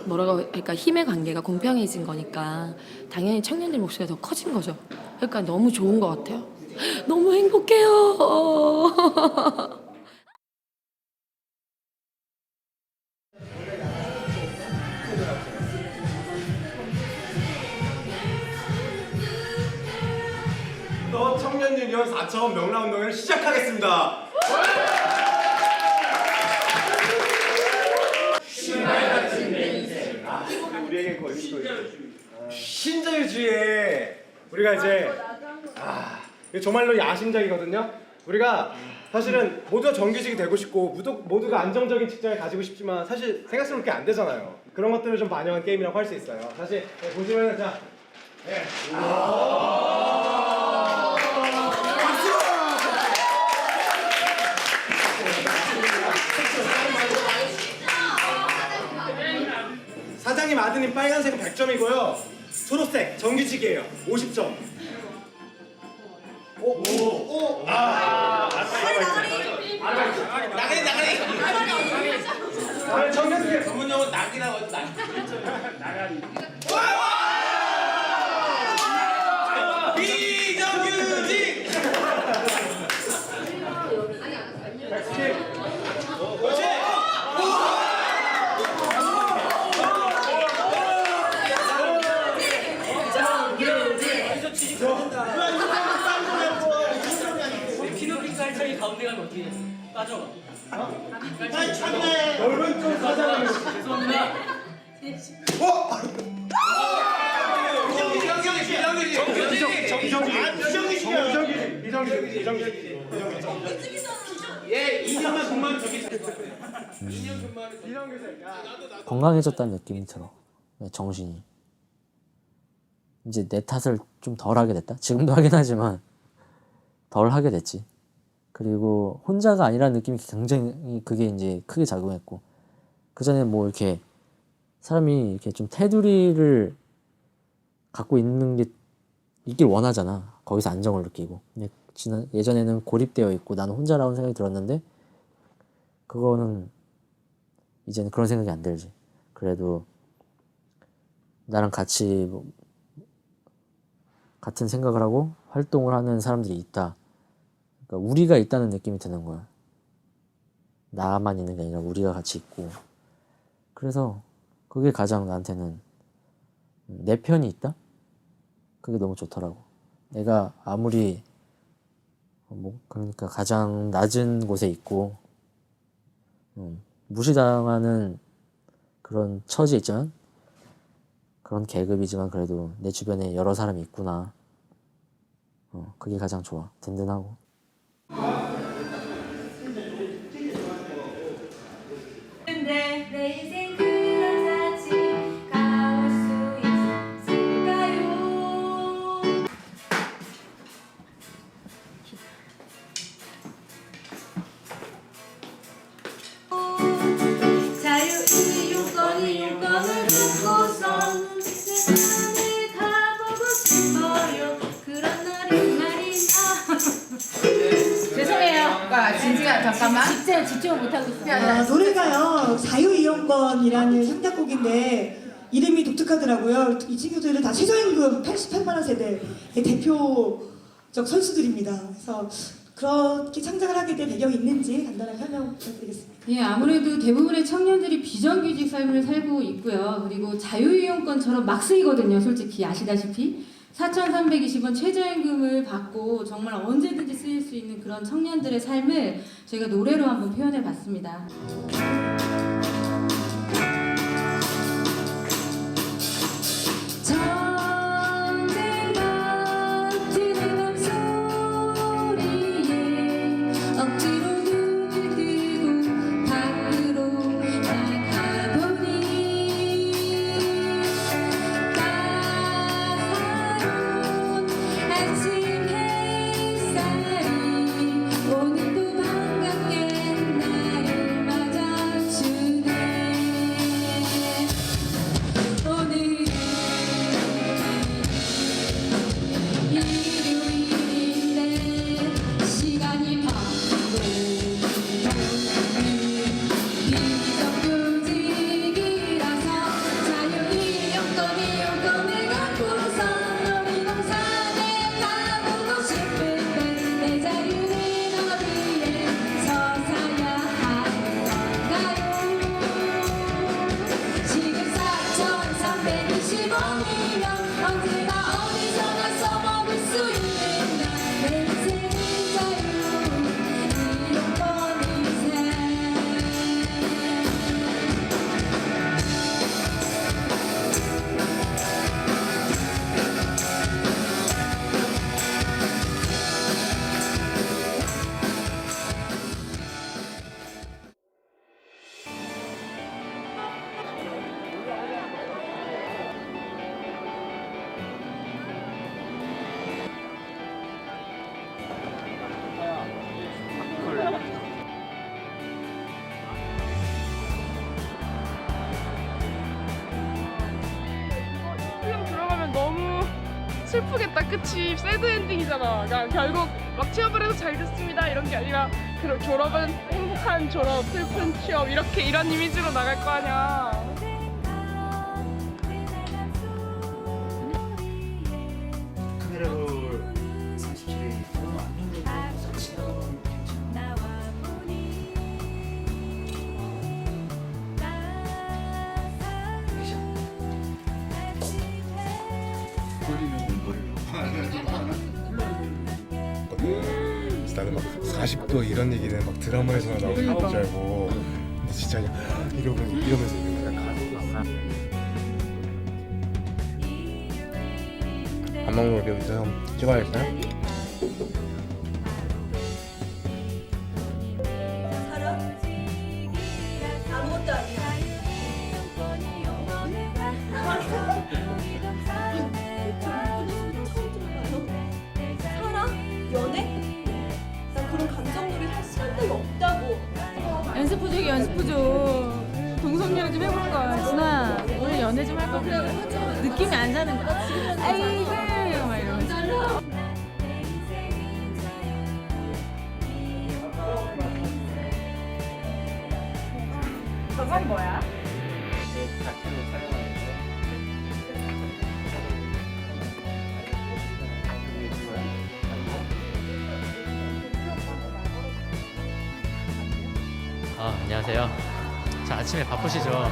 뭐라고 할까 힘의 관계가 공평해진 거니까 당연히 청년들 목소리가 더 커진 거죠. 그러니까 너무 좋은 것 같아요. 너무 행복해요. 청년 유니온 4차원 명랑운동을 시작하겠습니다. 우리에게 거의 신자유주의에 우리가 이제 이게 정말로 야심작이거든요. 우리가 사실은 모두가 정규직이 되고 싶고 모두가 안정적인 직장을 가지고 싶지만 사실 생각스럽게 안 되잖아요. 그런 것들을 좀 반영한 게임이라고 할 수 있어요. 사실 보시면은 자, 사장님 아드님 빨간색은 100점이고요. 초록색 정규직이에요. 50점. 나가리. 청년들 전문 용어 낙이라고 하죠. 나가리. 비정규직. 저희 가운데 가면 어떻게 빠져? 빨리 참네. 넓은 쪽 사장님. 죄송합니다. 건강해졌다는 느낌이 들어. 정신이. 이제 내 탓을 좀 덜 하게 됐다. 지금도 하긴 하지만 덜 하게 됐지. 그리고 혼자가 아니라는 느낌이 굉장히 그게 이제 크게 작용했고, 그 전에 뭐 이렇게 사람이 이렇게 좀 테두리를 갖고 있는 게 있길 원하잖아. 거기서 안정을 느끼고. 근데 예전에는 고립되어 있고 나는 혼자라는 생각이 들었는데, 그거는 이제는 그런 생각이 안 들지. 그래도 나랑 같이 뭐 같은 생각을 하고 활동을 하는 사람들이 있다. 그러니까 우리가 있다는 느낌이 드는 거야. 나만 있는 게 아니라 우리가 같이 있고. 그래서 그게 가장 나한테는 내 편이 있다? 그게 너무 좋더라고. 내가 아무리 뭐 그러니까 가장 낮은 곳에 있고 무시당하는 그런 처지에 있지만, 그런 계급이지만 그래도 내 주변에 여러 사람이 있구나. 그게 가장 좋아. 든든하고. 근데 내 인생 그런 자취 가볼 수 있을까요? 자유이용권을 듣고선 세상을 가보고 싶어요. 그런 날이 말이야. 죄송해요. 진지가 잠깐만. 집중을 못하고 있어요. 노래가요, 자유이용권이라는 창작곡인데 이름이 독특하더라고요. 이 친구들은 다 최저임금 88만 원 세대의 대표적 선수들입니다. 그래서 그렇게 창작을 하게 된 배경이 있는지 간단하게 설명 부탁드리겠습니다. 예, 아무래도 대부분의 청년들이 비정규직 삶을 살고 있고요. 그리고 자유이용권처럼 막 쓰이거든요. 솔직히 아시다시피 4,320원 최저임금을 받고 정말 언제든지 쓰일 수 있는 그런 청년들의 삶을 저희가 노래로 한번 표현해 봤습니다. 오늘도 반갑게 나를 맞아주네. 슬프겠다. 끝이 새드 엔딩이잖아. 그러니까 결국 막 취업을 해서 잘 됐습니다 이런 게 아니라 졸업은 행복한 졸업, 슬픈 취업 이런 이미지로 나갈 거 아니야. 카메라를 47에 나는 막 40도 이런 얘기는 막 드라마에서나 나오는 줄 알고 근데 진짜 그냥 이러면서 있는 거야. 밥 먹는 거 여기서 좀 찍어야겠어요? 아무것도 아니야. 사랑? 연애? 나 그런 감정놀이 할 시간이 없다고. 연습 부족이 연습 부족. 동성연애 좀 해볼까. 진아 우리 연애 좀 할까. 느낌이 안 사는 거야. 아이고 막 이러면서. 저건 뭐야? 안녕하세요. 자, 아침에 바쁘시죠?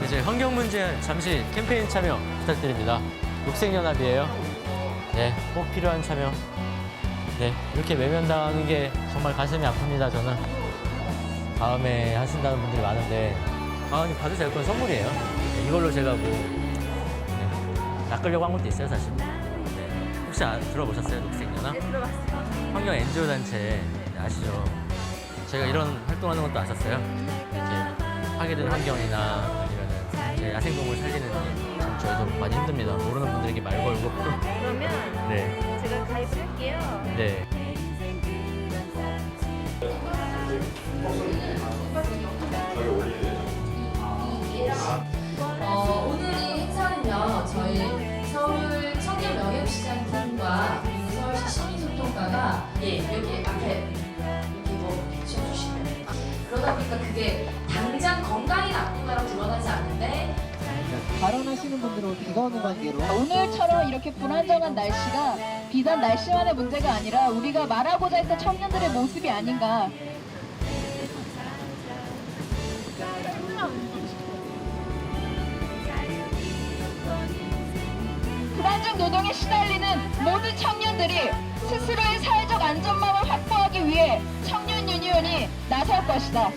이제 환경 문제 잠시 캠페인 참여 부탁드립니다. 녹색연합이에요. 네, 꼭 필요한 참여. 네, 이렇게 외면당하는 게 정말 가슴이 아픕니다, 저는. 다음에 하신다는 분들이 많은데, 아니, 받으될 건 선물이에요. 네, 이걸로 제가 낚으려고 한 것도 있어요, 사실. 네, 혹시 들어보셨어요, 녹색연합? 네, 들어봤어요. 환경 NGO 단체 아시죠? 제가 이런 활동하는 것도 아셨어요? 이렇게 파괴된 환경이나 아니면은 이제 야생동물 살리는 일, 참 저희도 많이 힘듭니다. 모르는 분들에게 말 걸고. 그러면 네. 제가 가입을 할게요. 네. 오늘 이 행사는요, 저희 서울 청년명예시장 팀과 그리고 서울시 시민소통과가 여기 앞에 비춰주시면 그러다 보니까 그게 당장 건강이 나쁘다고 드러나지 않는데 발언하시는 분들은 비가 오는 관계로 오늘처럼 이렇게 불안정한 날씨가 비단 날씨만의 문제가 아니라 우리가 말하고자 했던 청년들의 모습이 아닌가. 불안정 노동에 시달리는 모든 청년들이 스스로의 사회적 안전망을 확보하기 위해 청년 유니온이 나설 것이다.